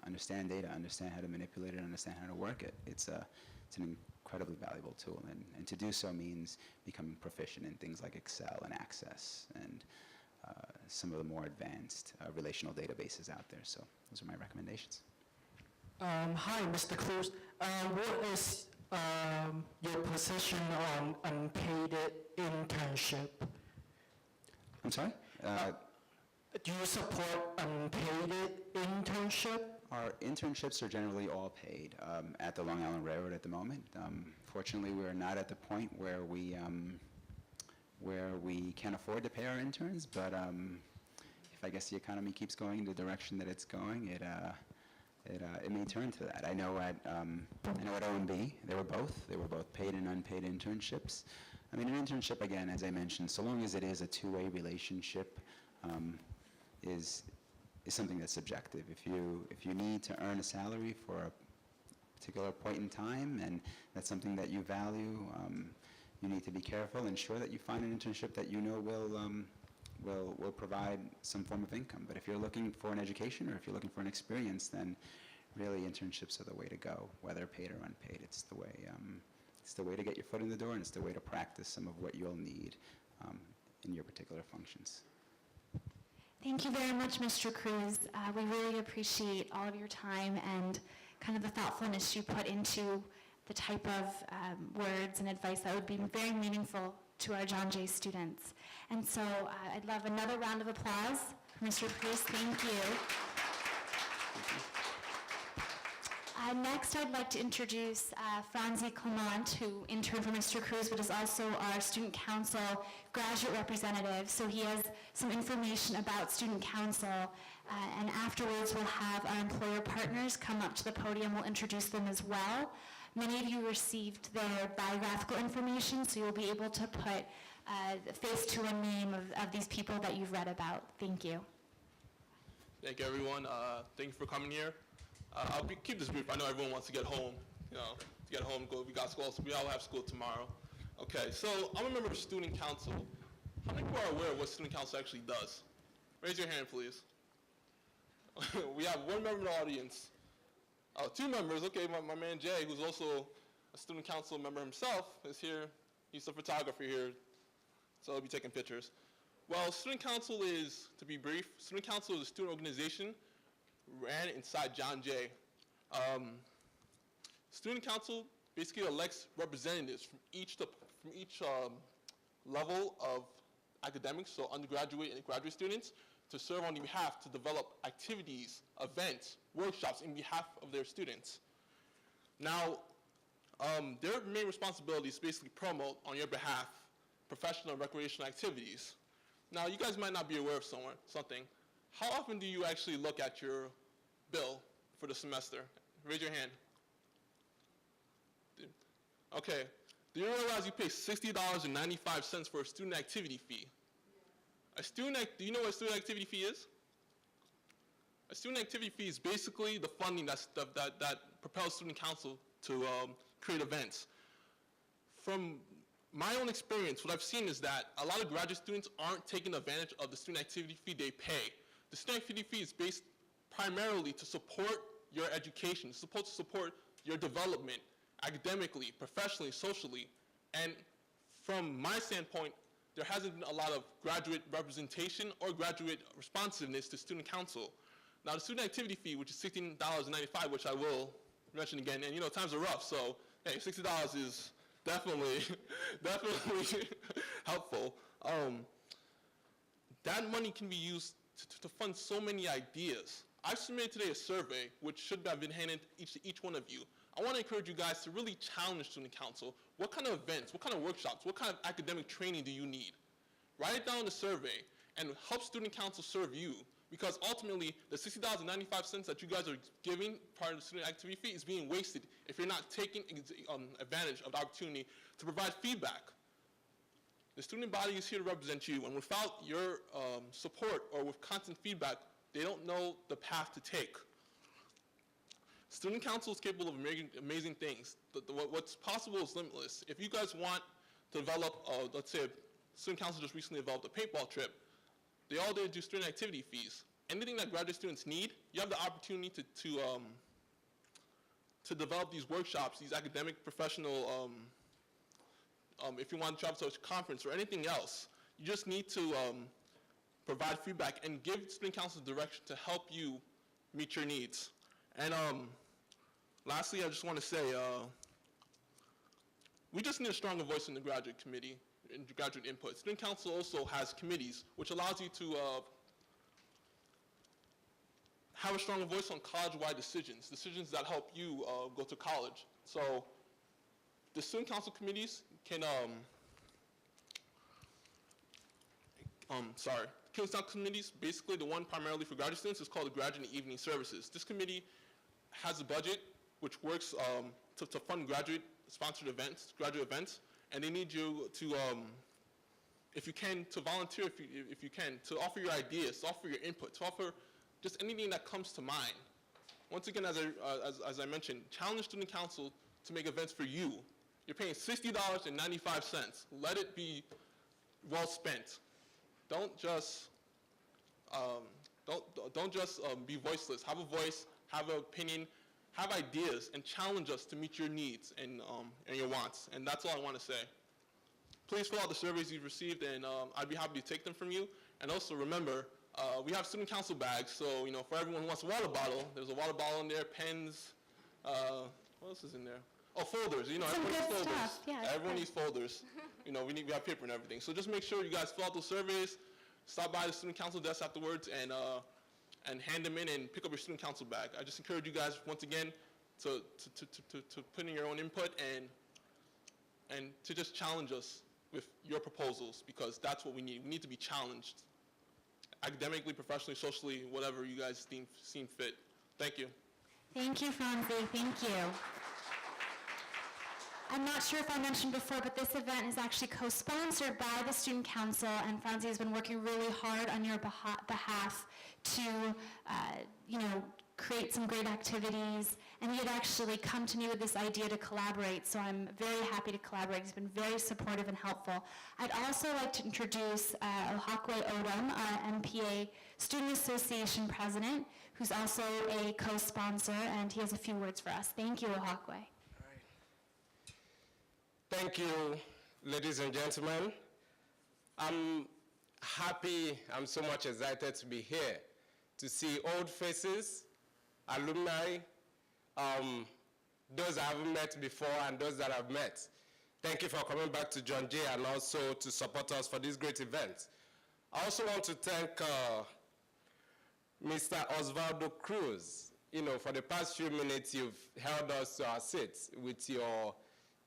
Understand how to manipulate it, understand how to work it. It's an incredibly valuable tool, and to do so means becoming proficient in things like Excel and Access and some of the more advanced relational databases out there. So those are my recommendations. Hi, Mr. Cruz. What is your position on unpaid internship? I'm sorry? Do you support unpaid internship? Our internships are generally all paid at the Long Island Railroad at the moment. Fortunately, we're not at the point where we can afford to pay our interns, but if I guess the economy keeps going in the direction that it's going, it may turn to that. I know at OMB, they were both paid and unpaid internships. I mean, an internship, again, as I mentioned, so long as it is a two-way relationship, is something that's subjective. If you need to earn a salary for a particular point in time, and that's something that you value, you need to be careful. Ensure that you find an internship that you know will provide some form of income. But if you're looking for an education or if you're looking for an experience, then really internships are the way to go, whether paid or unpaid. It's the way it's the way to get your foot in the door, and it's the way to practice some of what you'll need in your particular functions. Thank you very much, Mr. Cruz. We really appreciate all of your time and kind of the thoughtfulness you put into the type of words and advice that would be very meaningful to our John Jay students. And so I'd love another round of applause for Mr. Cruz. Thank you. Next, I'd like to introduce Franzi Clement, who interned for Mr. Cruz, but is also our Student Council graduate representative. So he has some information about Student Council, and afterwards we'll have our employer partners come up to the podium. We'll introduce them as well. Many of you received their biographical information, so you'll be able to put a face to a name of these people that you've read about. Thank you. Thank you, everyone. Thank you for coming here. Keep this brief. I know everyone wants to get home, to get home, we got school, so we all have school tomorrow. Okay, so I'm a member of Student Council. How many people are aware of what Student Council actually does? Raise your hand, please. We have one member in the audience. Two members, okay, my man Jay, who's also a Student Council member himself, is here. He's a photographer here, so he'll be taking pictures. Well, Student Council is, to be brief, Student Council is a student organization ran inside John Jay. Student Council basically elects representatives from each level of academics, so undergraduate and graduate students, to serve on your behalf to develop activities, events, workshops in behalf of their students. Now, their main responsibility is basically promote on your behalf professional and recreational activities. Now, you guys might not be aware of something. How often do you actually look at your bill for the semester? Raise your hand. Okay. Do you realize you pay $60.95 for a student activity fee? Do you know what a student activity fee is? A student activity fee is basically the funding that propels Student Council to create events. From my own experience, what I've seen is that a lot of graduate students aren't taking advantage of the student activity fee they pay. The student activity fee is based primarily to support your education, to support your development academically, professionally, socially. And from my standpoint, there hasn't been a lot of graduate representation or graduate responsiveness to Student Council. Now, the student activity fee, which is $16.95, which I will mention again, and times are rough, so hey, $60 is definitely helpful. That money can be used to fund so many ideas. I've submitted today a survey, which should have been handed to each one of you. I want to encourage you guys to really challenge Student Council. What kind of events, what kind of workshops, what kind of academic training do you need? Write it down in the survey and help Student Council serve you, because ultimately the $60.95 that you guys are giving part of the student activity fee is being wasted if you're not taking advantage of the opportunity to provide feedback. The student body is here to represent you, and without your support or with constant feedback, they don't know the path to take. Student Council is capable of amazing things. What's possible is limitless. If you guys want to develop, let's say, Student Council just recently developed a paintball trip. They all did do student activity fees. Anything that graduate students need, you have the opportunity to develop these workshops, these academic, professional, if you want to travel to a conference or anything else, you just need to provide feedback and give Student Council direction to help you meet your needs. And lastly, I just want to say, we just need a stronger voice in the graduate committee, in graduate input. Student Council also has committees, which allows you to have a stronger voice on college-wide decisions that help you go to college. So the Student Council committees can, Student Council committees, basically the one primarily for graduate students is called the Graduate and Evening Services. This committee has a budget which works to fund graduate-sponsored events, graduate events, and they need you to, if you can, to volunteer if you can, to offer your ideas, to offer your input, to offer just anything that comes to mind. Once again, as I mentioned, challenge Student Council to make events for you. You're paying $60.95. Let it be well spent. Don't just be voiceless. Have a voice, have an opinion, have ideas and challenge us to meet your needs and your wants. And that's all I want to say. Please fill out the surveys you've received, and I'd be happy to take them from you. And also remember, we have student council bags, so for everyone who wants a water bottle, there's a water bottle in there, pens, what else is in there? Oh, folders. Everyone needs good folders. stuff. Yeah, Everyone good. needs folders. We have paper and everything. So just make sure you guys fill out those surveys, stop by the student council desk afterwards, and hand them in and pick up your student council bag. I just encourage you guys once again to put in your own input and to just challenge us with your proposals, because that's what we need. We need to be challenged academically, professionally, socially, whatever you guys seem fit. Thank you. Thank you, Franzi. Thank you. I'm not sure if I mentioned before, but this event is actually co-sponsored by the Student Council, and Franzi has been working really hard on your behalf to, create some great activities, and he had actually come to me with this idea to collaborate, so I'm very happy to collaborate. He's been very supportive and helpful. I'd also like to introduce Ohakwe Odom, our MPA Student Association President, who's also a co-sponsor, and he has a few words for us. Thank you, Ohakwe. Thank you, ladies and gentlemen. I'm happy, I'm so much excited to be here, to see old faces, alumni, those I haven't met before and those that I've met. Thank you for coming back to John Jay and also to support us for this great event. I also want to thank Mr. Osvaldo Cruz. For the past few minutes, you've held us to our seats with your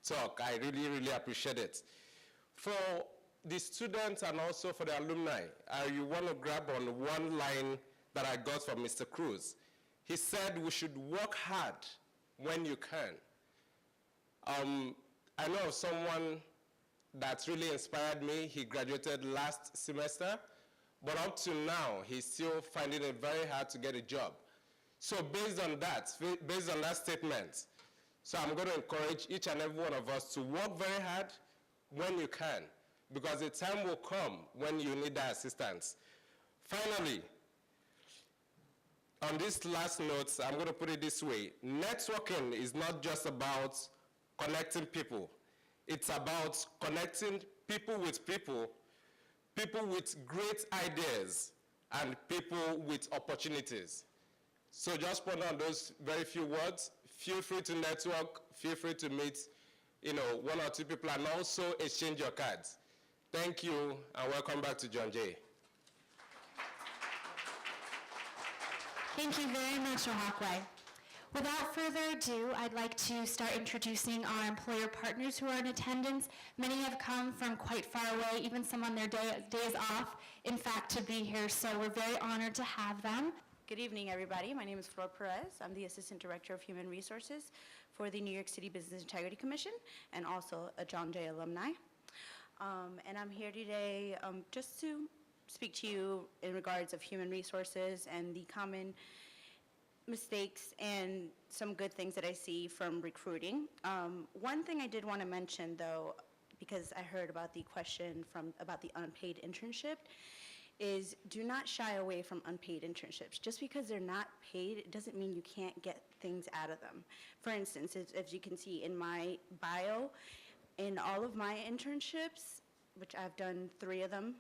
talk. I really, really appreciate it. For the students and also for the alumni, you want to grab on one line that I got from Mr. Cruz. He said we should work hard when you can. I know of someone that really inspired me. He graduated last semester, but up to now, he's still finding it very hard to get a job. So based on that statement, so I'm going to encourage each and every one of us to work very hard when you can, because the time will come when you need that assistance. Finally, on this last note, I'm going to put it this way. Networking is not just about connecting people. It's about connecting people with people with great ideas, and people with opportunities. So just put on those very few words. Feel free to network, feel free to meet, one or two people, and also exchange your cards. Thank you, and welcome back to John Jay. Thank you very much, Ohakwe. Without further ado, I'd like to start introducing our employer partners who are in attendance. Many have come from quite far away, even some on their days off, in fact, to be here, so we're very honored to have them. Good evening, everybody. My name is Flor Perez. I'm the Assistant Director of Human Resources for the New York City Business Integrity Commission and also a John Jay alumni. And I'm here today just to speak to you in regards of human resources and the common mistakes and some good things that I see from recruiting. One thing I did want to mention, though, because I heard about the question about the unpaid internship, is do not shy away from unpaid internships. Just because they're not paid, it doesn't mean you can't get things out of them. For instance, as you can see in my bio, in all of my internships, which I've done 3 of them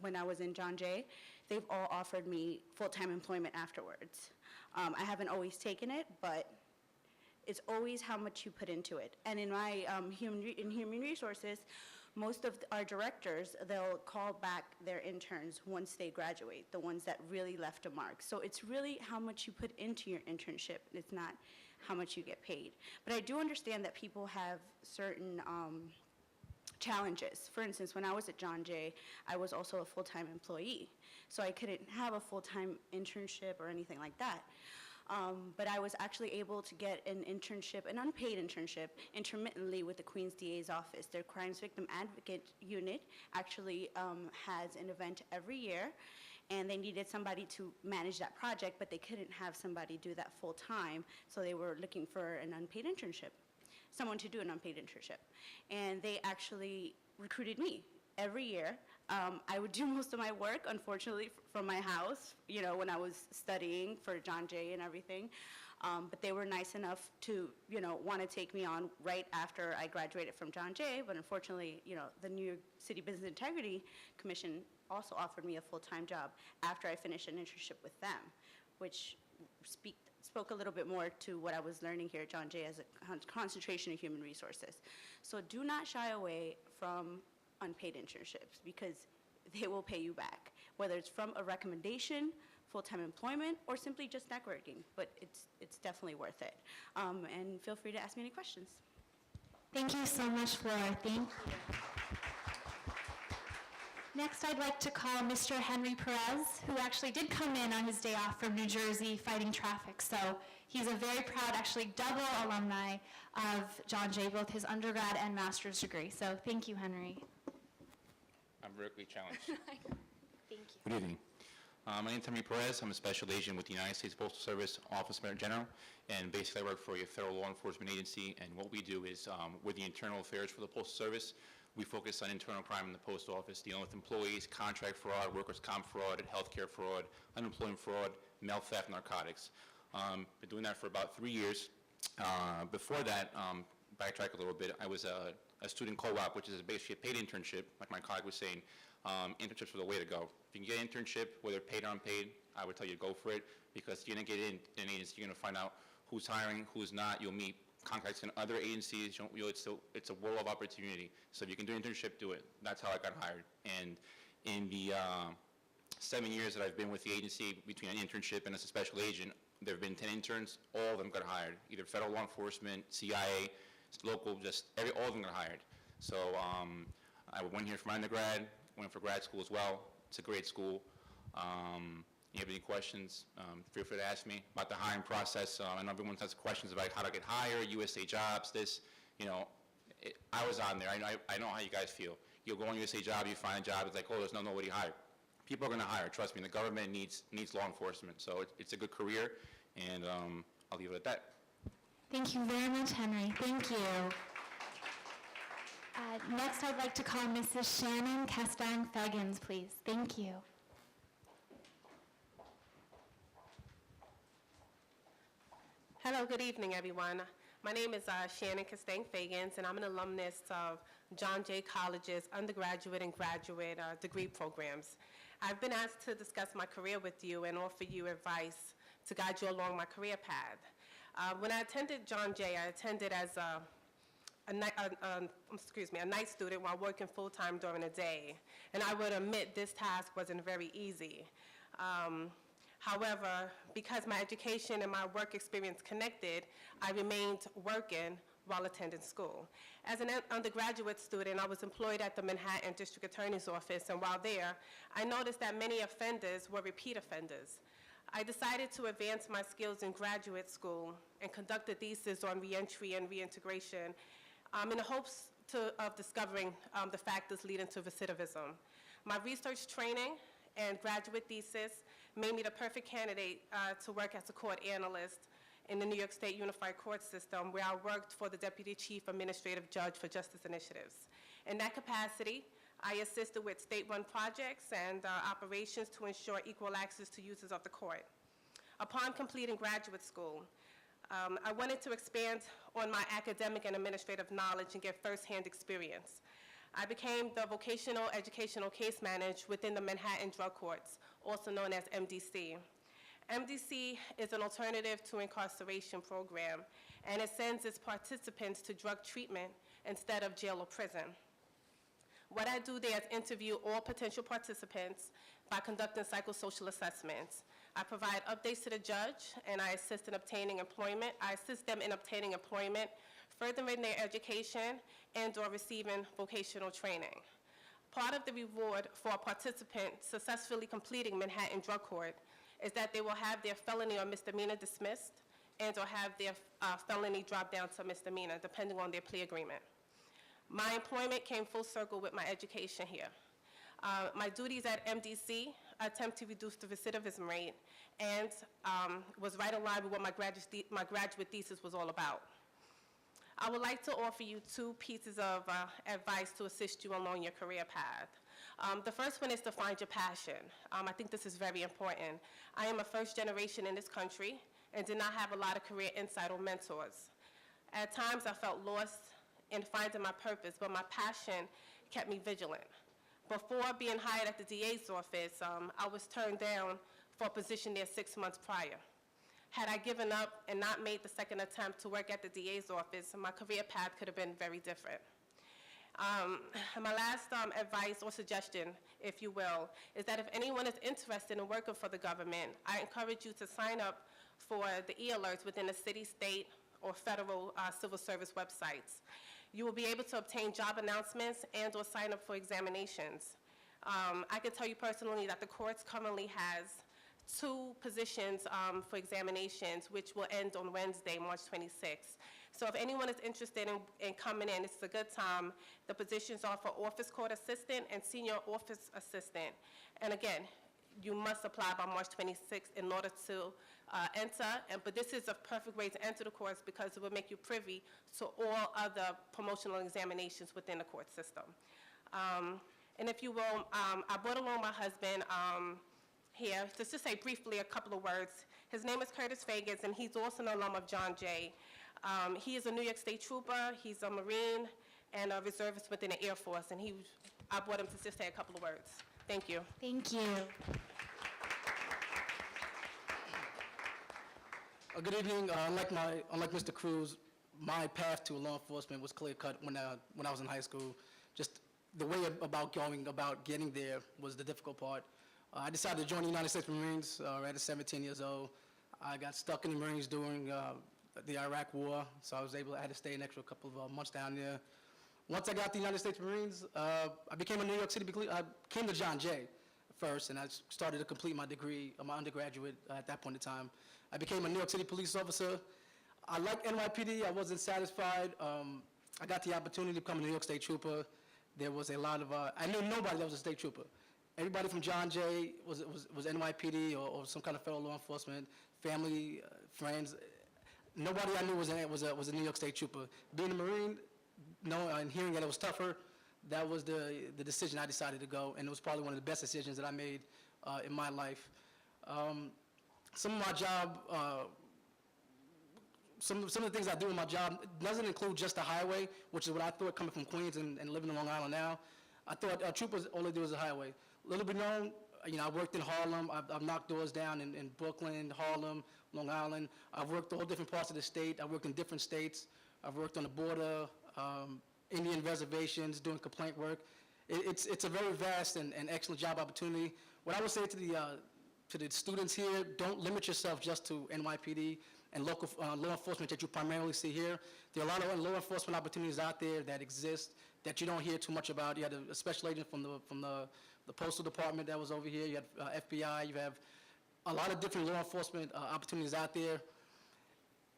when I was in John Jay, they've all offered me full-time employment afterwards. I haven't always taken it, but it's always how much you put into it. And in my human resources, most of our directors, they'll call back their interns once they graduate, the ones that really left a mark. So it's really how much you put into your internship. It's not how much you get paid. But I do understand that people have certain challenges. For instance, when I was at John Jay, I was also a full-time employee. So I couldn't have a full-time internship or anything like that. But I was actually able to get an internship, an unpaid internship, intermittently with the Queens DA's office. Their Crimes Victim Advocate Unit actually has an event every year, and they needed somebody to manage that project, but they couldn't have somebody do that full time, so they were looking for an unpaid internship, someone to do an unpaid internship. And they actually recruited me every year. I would do most of my work, unfortunately, from my house, when I was studying for John Jay and everything. But they were nice enough to, want to take me on right after I graduated from John Jay. But unfortunately, the New York City Business Integrity Commission also offered me a full-time job after I finished an internship with them, which spoke a little bit more to what I was learning here at John Jay as a concentration in human resources. So do not shy away from unpaid internships, because they will pay you back, whether it's from a recommendation, full-time employment, or simply just networking. But it's definitely worth it. And feel free to ask me any questions. Thank you so much, Flora. Thank you. Next, I'd like to call Mr. Henry Perez, who actually did come in on his day off from New Jersey fighting traffic. So he's a very proud, actually double alumni of John Jay, both his undergrad and master's degree. So thank you, Henry. I'm vertically challenged. Thank you. Good evening. My name is Henry Perez. I'm a special agent with the United States Postal Service Office of Attorney General, and basically I work for a federal law enforcement agency, and what we do is, we're the internal affairs for the Postal Service. We focus on internal crime in the post office, dealing with employees, contract fraud, workers' comp fraud, healthcare fraud, unemployment fraud, mail theft, narcotics. Been doing that for about 3 years. Before that, backtrack a little bit, I was a student co-op, which is basically a paid internship, like my colleague was saying. Internships are the way to go. If you can get an internship, whether paid or unpaid, I would tell you to go for it, because you're going to get in an agency, you're going to find out who's hiring, who's not. You'll meet contacts in other agencies. It's a world of opportunity. So if you can do an internship, do it. That's how I got hired. And in the 7 years that I've been with the agency, between an internship and as a special agent, there have been 10 interns. All of them got hired, either federal law enforcement, CIA, local, all of them got hired. So I went here for my undergrad, went for grad school as well. It's a great school. You have any questions, feel free to ask me about the hiring process. I know everyone has questions about how to get hired, USA Jobs, this, I was on there. I know how you guys feel. You'll go on USA Job, you find a job, it's like, oh, there's nobody hired. People are going to hire, trust me. The government needs law enforcement, so it's a good career, and I'll leave it at that. Thank you very much, Henry. Thank you. Next, I'd like to call Mrs. Shannon Castang-Fagans, please. Thank you. Hello, good evening, everyone. My name is Shannon Castang-Fagans, and I'm an alumnus of John Jay College's undergraduate and graduate degree programs. I've been asked to discuss my career with you and offer you advice to guide you along my career path. When I attended John Jay, I attended as a night student while working full-time during the day. And I would admit this task wasn't very easy. However, because my education and my work experience connected, I remained working while attending school. As an undergraduate student, I was employed at the Manhattan District Attorney's Office, and while there, I noticed that many offenders were repeat offenders. I decided to advance my skills in graduate school and conduct a thesis on reentry and reintegration in the hopes of discovering the factors leading to recidivism. My research training and graduate thesis made me the perfect candidate to work as a court analyst in the New York State Unified Court System, where I worked for the Deputy Chief Administrative Judge for Justice Initiatives. In that capacity, I assisted with state-run projects and operations to ensure equal access to users of the court. Upon completing graduate school, I wanted to expand on my academic and administrative knowledge and get firsthand experience. I became the vocational educational case manager within the Manhattan Drug Courts, also known as MDC. MDC is an alternative to incarceration program, and it sends its participants to drug treatment instead of jail or prison. What I do there is interview all potential participants by conducting psychosocial assessments. I provide updates to the judge, and I assist in obtaining employment. I assist them in obtaining employment, furthering their education, and or receiving vocational training. Part of the reward for a participant successfully completing Manhattan Drug Court is that they will have their felony or misdemeanor dismissed and or have their felony dropped down to misdemeanor, depending on their plea agreement. My employment came full circle with my education here. My duties at MDC attempt to reduce the recidivism rate and was right in line with what my graduate thesis was all about. I would like to offer you two pieces of advice to assist you along your career path. The first one is to find your passion. I think this is very important. I am a first generation in this country, and did not have a lot of career insight or mentors. At times, I felt lost in finding my purpose, but my passion kept me vigilant. Before being hired at the DA's office, I was turned down for a position there 6 months prior. Had I given up and not made the second attempt to work at the DA's office, my career path could have been very different. My last advice or suggestion, if you will, is that if anyone is interested in working for the government, I encourage you to sign up for the e-alerts within the city, state, or federal civil service websites. You will be able to obtain job announcements and or sign up for examinations. I can tell you personally that the courts currently has 2 positions for examinations, which will end on Wednesday, March 26th. So if anyone is interested in coming in, it's a good time. The positions are for office court assistant and senior office assistant. And again, you must apply by March 26th in order to enter. But this is a perfect way to enter the course because it will make you privy to all other promotional examinations within the court system. And if you will, I brought along my husband here, just to say briefly a couple of words. His name is Curtis Fagans, and he's also an alum of John Jay. He is a New York State trooper, he's a Marine, and a reservist within the Air Force, and I brought him to just say a couple of words. Thank you. Thank you. Good evening. Unlike Mr. Cruz, my path to law enforcement was clear-cut when I was in high school. Just the way about getting there was the difficult part. I decided to join the United States Marines at 17 years old. I got stuck in the Marines during the Iraq War, so I had to stay an extra couple of months down there. Once I got to the United States Marines, I became a New York City, I came to John Jay first, and I started to complete my degree, my undergraduate at that point in time. I became a New York City police officer. I like NYPD, I wasn't satisfied. I got the opportunity to become a New York State trooper. There was a lot of, I knew nobody that was a state trooper. Everybody from John Jay was NYPD or some kind of federal law enforcement, family, friends. Nobody I knew was a New York State trooper. Being a Marine, and hearing that it was tougher, that was the decision I decided to go, and it was probably one of the best decisions that I made in my life. Some of my job, some of the things I do in my job doesn't include just the highway, which is what I thought coming from Queens and living in Long Island now. I thought troopers, all they do is the highway. A little bit known, I worked in Harlem. I've knocked doors down in Brooklyn, Harlem, Long Island. I've worked all different parts of the state. I've worked in different states. I've worked on the border, Indian reservations, doing complaint work. It's a very vast and excellent job opportunity. What I would say to the students here, don't limit yourself just to NYPD and local law enforcement that you primarily see here. There are a lot of law enforcement opportunities out there that exist that you don't hear too much about. You had a special agent from the Postal Department that was over here. You have FBI. You have a lot of different law enforcement opportunities out there.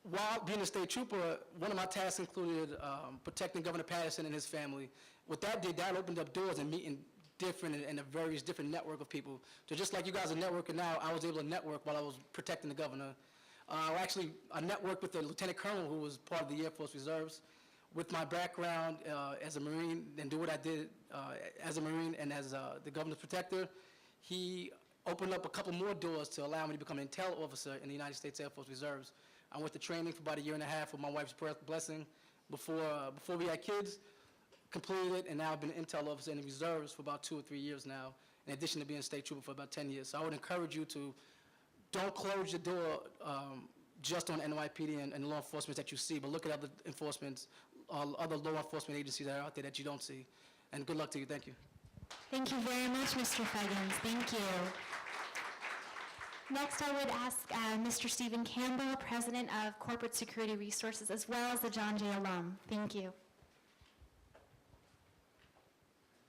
While being a state trooper, one of my tasks included protecting Governor Patterson and his family. What that did, that opened up doors and meeting different and a various different network of people. So just like you guys are networking now, I was able to network while I was protecting the governor. I networked with the lieutenant colonel who was part of the Air Force Reserves. With my background as a Marine and do what I did as a Marine and as the governor's protector, he opened up a couple more doors to allow me to become an intel officer in the United States Air Force Reserves. I went to training for about 1.5 years with my wife's blessing before we had kids, completed it, and now I've been an intel officer in the reserves for about 2 or 3 years now, in addition to being a state trooper for about 10 years. So I would encourage you to don't close your door just on NYPD and law enforcement that you see, but look at other other law enforcement agencies that are out there that you don't see. And good luck to you. Thank you. Thank you very much, Mr. Feggins. Thank you. Next, I would ask Mr. Stephen Campbell, President of Corporate Security Resources, as well as the John Jay alum. Thank you.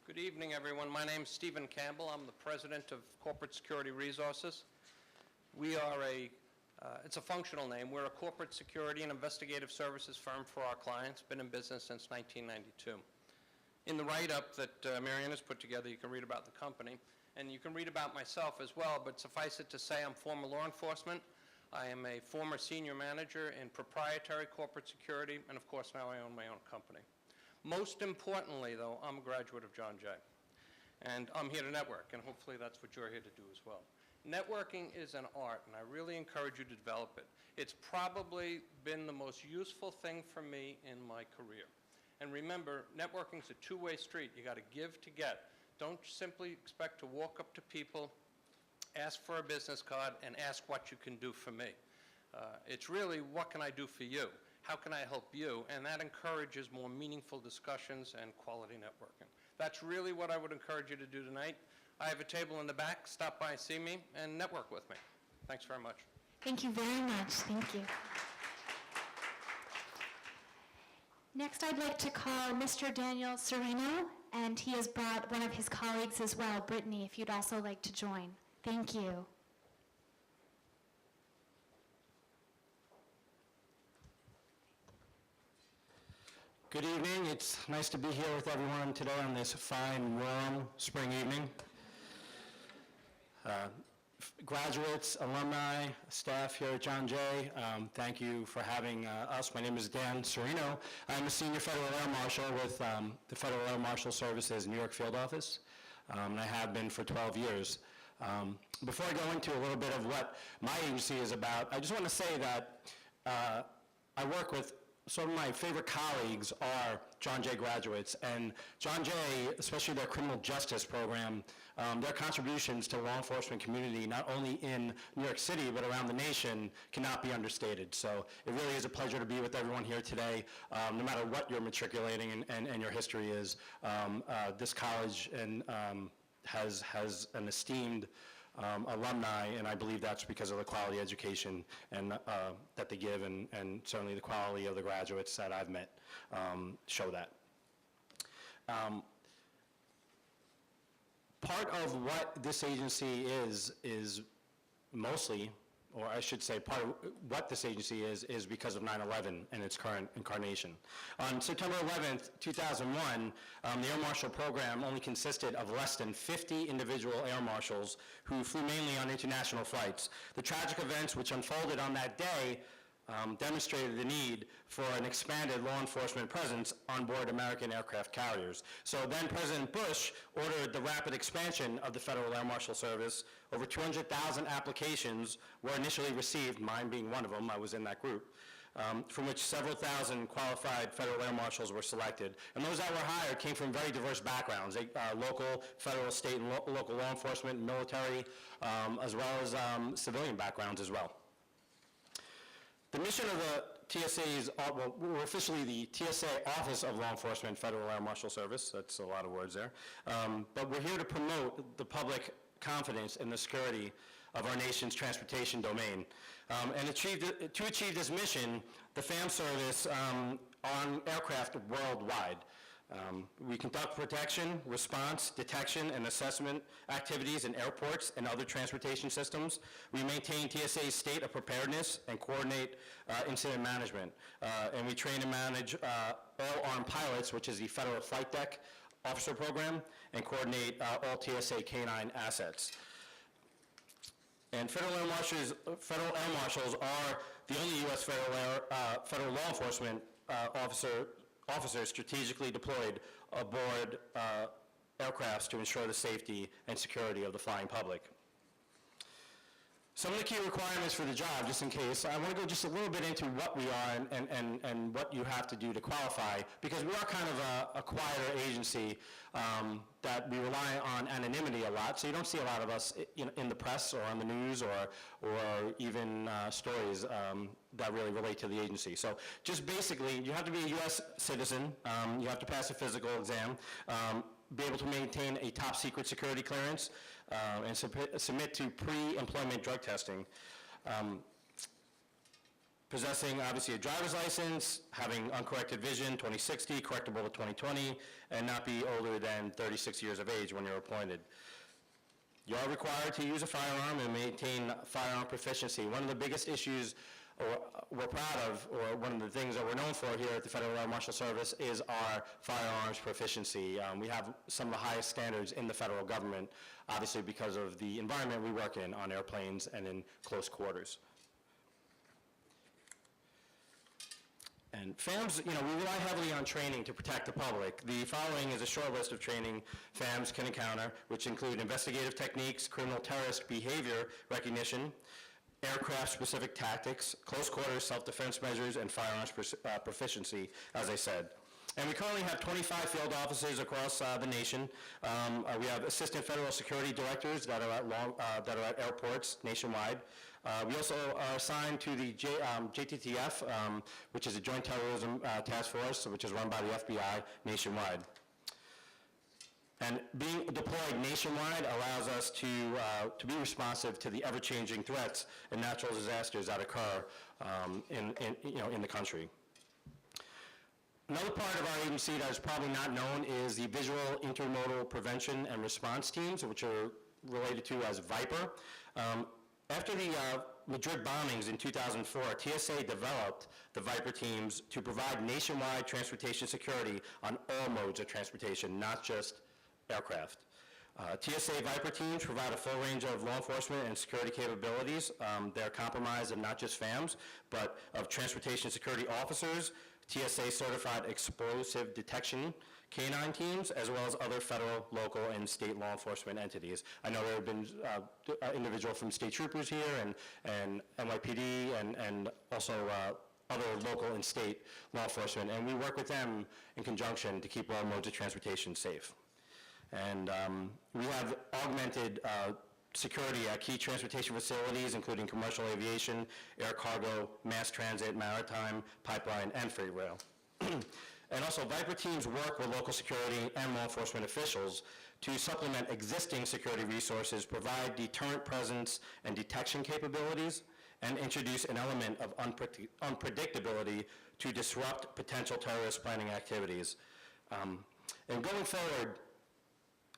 Good evening, everyone. My name is Stephen Campbell. I'm the President of Corporate Security Resources. We are it's a functional name. We're a corporate security and investigative services firm for our clients, been in business since 1992. In the write-up that Marianne has put together, you can read about the company, and you can read about myself as well, but suffice it to say I'm former law enforcement. I am a former senior manager in proprietary corporate security, and of course now I own my own company. Most importantly, though, I'm a graduate of John Jay, and I'm here to network, and hopefully that's what you're here to do as well. Networking is an art, and I really encourage you to develop it. It's probably been the most useful thing for me in my career. And remember, networking's a two-way street. You got to give to get. Don't simply expect to walk up to people, ask for a business card, and ask what you can do for me. It's really, what can I do for you? How can I help you? And that encourages more meaningful discussions and quality networking. That's really what I would encourage you to do tonight. I have a table in the back. Stop by, see me, and network with me. Thanks very much. Thank you very much. Thank you. Next, I'd like to call Mr. Daniel Sereno, and he has brought one of his colleagues as well, Brittany, if you'd also like to join. Thank you. Good evening. It's nice to be here with everyone today on this fine, warm spring evening. Graduates, alumni, staff here at John Jay, thank you for having us. My name is Dan Sereno. I'm a senior federal air marshal with the Federal Air Marshal Service's New York field office, and I have been for 12 years. Before I go into a little bit of what my agency is about, I just want to say that I work with some of my favorite colleagues are John Jay graduates, and John Jay, especially their criminal justice program, their contributions to the law enforcement community, not only in New York City, but around the nation, cannot be understated. So it really is a pleasure to be with everyone here today, no matter what you're matriculating and your history is. This college has an esteemed alumni, and I believe that's because of the quality education and that they give, and certainly the quality of the graduates that I've met show that. Part of what this agency is mostly, or I should say part of what this agency is because of 9/11 and its current incarnation. On September 11th, 2001, the Air Marshal program only consisted of less than 50 individual air marshals who flew mainly on international flights. The tragic events which unfolded on that day demonstrated the need for an expanded law enforcement presence on board American aircraft carriers. So then President Bush ordered the rapid expansion of the Federal Air Marshal Service. Over 200,000 applications were initially received, mine being one of them, I was in that group, from which several thousand qualified federal air marshals were selected. And those that were hired came from very diverse backgrounds, local, federal, state, and local law enforcement, military, as well as civilian backgrounds as well. The mission of the TSA's, well, we're officially the TSA Office of Law Enforcement Federal Air Marshal Service. That's a lot of words there. But we're here to promote the public confidence in the security of our nation's transportation domain. And to achieve this mission, the FAM service on aircraft worldwide. We conduct protection, response, detection, and assessment activities in airports and other transportation systems. We maintain TSA's state of preparedness and coordinate incident management. And we train and manage all armed pilots, which is the Federal Flight Deck Officer Program, and coordinate all TSA K-9 assets. And federal air marshals are the only U.S. federal law enforcement officers strategically deployed aboard aircrafts to ensure the safety and security of the flying public. Some of the key requirements for the job, just in case, I want to go just a little bit into what we are and what you have to do to qualify, because we are kind of a quieter agency that we rely on anonymity a lot, so you don't see a lot of us in the press or on the news or even stories that really relate to the agency. So just basically, you have to be a U.S. citizen, you have to pass a physical exam, be able to maintain a top secret security clearance, and submit to pre-employment drug testing. Possessing, obviously, a driver's license, having uncorrected vision, 20/60, correctable to 20/20, and not be older than 36 years of age when you're appointed. You are required to use a firearm and maintain firearm proficiency. One of the biggest issues we're proud of, or one of the things that we're known for here at the Federal Air Marshal Service, is our firearms proficiency. We have some of the highest standards in the federal government, obviously because of the environment we work in on airplanes and in close quarters. And FAMS, we rely heavily on training to protect the public. The following is a short list of training FAMS can encounter, which include investigative techniques, criminal terrorist behavior recognition, aircraft-specific tactics, close quarters self-defense measures, and firearms proficiency, as I said. And we currently have 25 field officers across the nation. We have assistant federal security directors that are at airports nationwide. We also are assigned to the JTTF, which is a Joint Terrorism Task Force, which is run by the FBI nationwide. And being deployed nationwide allows us to be responsive to the ever-changing threats and natural disasters that occur in the country. Another part of our agency that is probably not known is the Visual Intermodal Prevention and Response Teams, which are related to as VIPER. After the Madrid bombings in 2004, TSA developed the VIPER teams to provide nationwide transportation security on all modes of transportation, not just aircraft. TSA VIPER teams provide a full range of law enforcement and security capabilities. They're comprised of not just FAMs, but of transportation security officers, TSA certified explosive detection K-9 teams, as well as other federal, local, and state law enforcement entities. I know there have been individuals from state troopers here and NYPD and also other local and state law enforcement, and we work with them in conjunction to keep all modes of transportation safe. And we have augmented security at key transportation facilities, including commercial aviation, air cargo, mass transit, maritime, pipeline, and freight rail. And also, VIPER teams work with local security and law enforcement officials to supplement existing security resources, provide deterrent presence and detection capabilities, and introduce an element of unpredictability to disrupt potential terrorist planning activities. And going forward,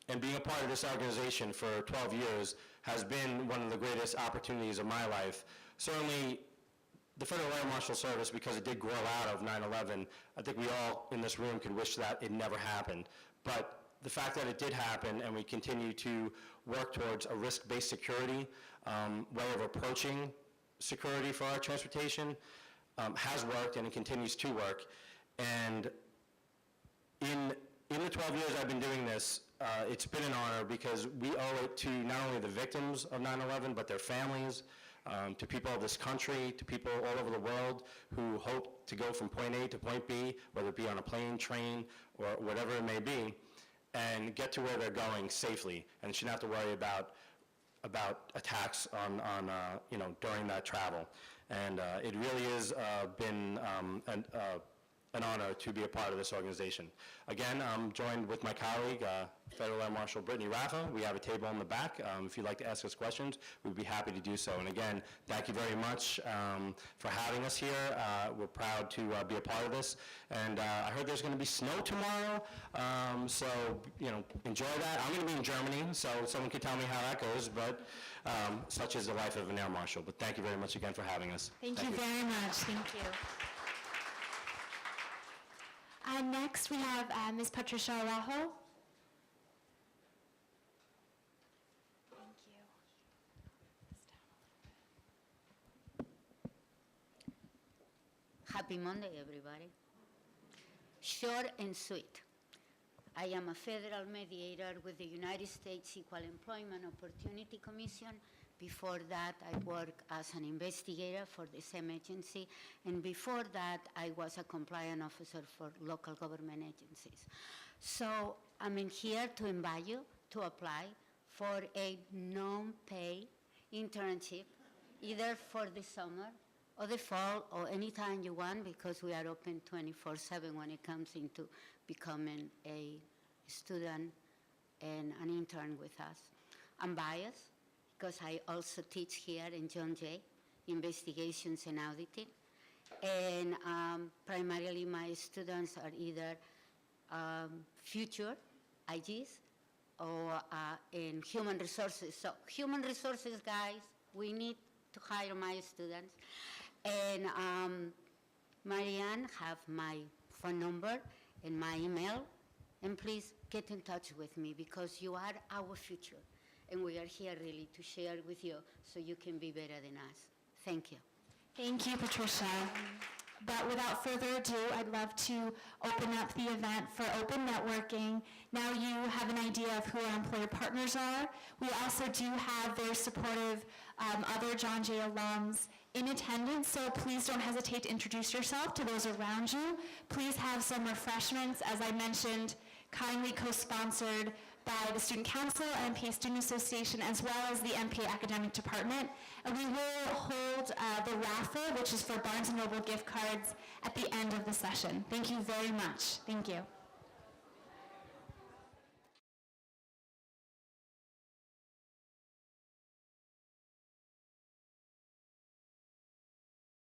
and being a part of this organization for 12 years has been one of the greatest opportunities of my life. Certainly, the Federal Air Marshal Service, because it did grow out of 9/11, I think we all in this room could wish that it never happened. But the fact that it did happen, and we continue to work towards a risk-based security way of approaching security for our transportation, has worked and it continues to work. And in the 12 years I've been doing this, it's been an honor because we owe it to not only the victims of 9/11, but their families, to people of this country, to people all over the world who hope to go from point A to point B, whether it be on a plane, train, or whatever it may be, and get to where they're going safely, and shouldn't have to worry about attacks during that travel. And it really has been an honor to be a part of this organization. Again, I'm joined with my colleague, Federal Air Marshal Brittany Raffa. We have a table in the back. If you'd like to ask us questions, we'd be happy to do so. And again, thank you very much for having us here. We're proud to be a part of this. And I heard there's going to be snow tomorrow, so enjoy that. I'm going to be in Germany, so someone can tell me how that goes, but such is the life of an Air Marshal. But thank you very much again for having us. Thank you very much. Thank you. Next, we have Ms. Patricia Araujo. Thank you. Happy Monday, everybody. Short and sweet. I am a federal mediator with the United States Equal Employment Opportunity Commission. Before that, I worked as an investigator for the same agency, and before that, I was a compliance officer for local government agencies. So I'm in here to invite you to apply for a non-paid internship, either for the summer or the fall or anytime you want, because we are open 24/7 when it comes into becoming a student and an intern with us. I'm biased because I also teach here in John Jay, investigations and auditing. And primarily my students are either future IGs or in human resources. So human resources guys, we need to hire my students. And Marianne have my phone number and my email, and please get in touch with me because you are our future. And we are here really to share with you so you can be better than us. Thank you. Thank you, Patricia. But without further ado, I'd love to open up the event for open networking. Now you have an idea of who our employer partners are. We also do have very supportive other John Jay alums in attendance, so please don't hesitate to introduce yourself to those around you. Please have some refreshments, as I mentioned, kindly co-sponsored by the Student Council, MPA Student Association, as well as the MPA Academic Department. And we will hold the raffle, which is for Barnes & Noble gift cards, at the end of the session. Thank you very much. Thank you.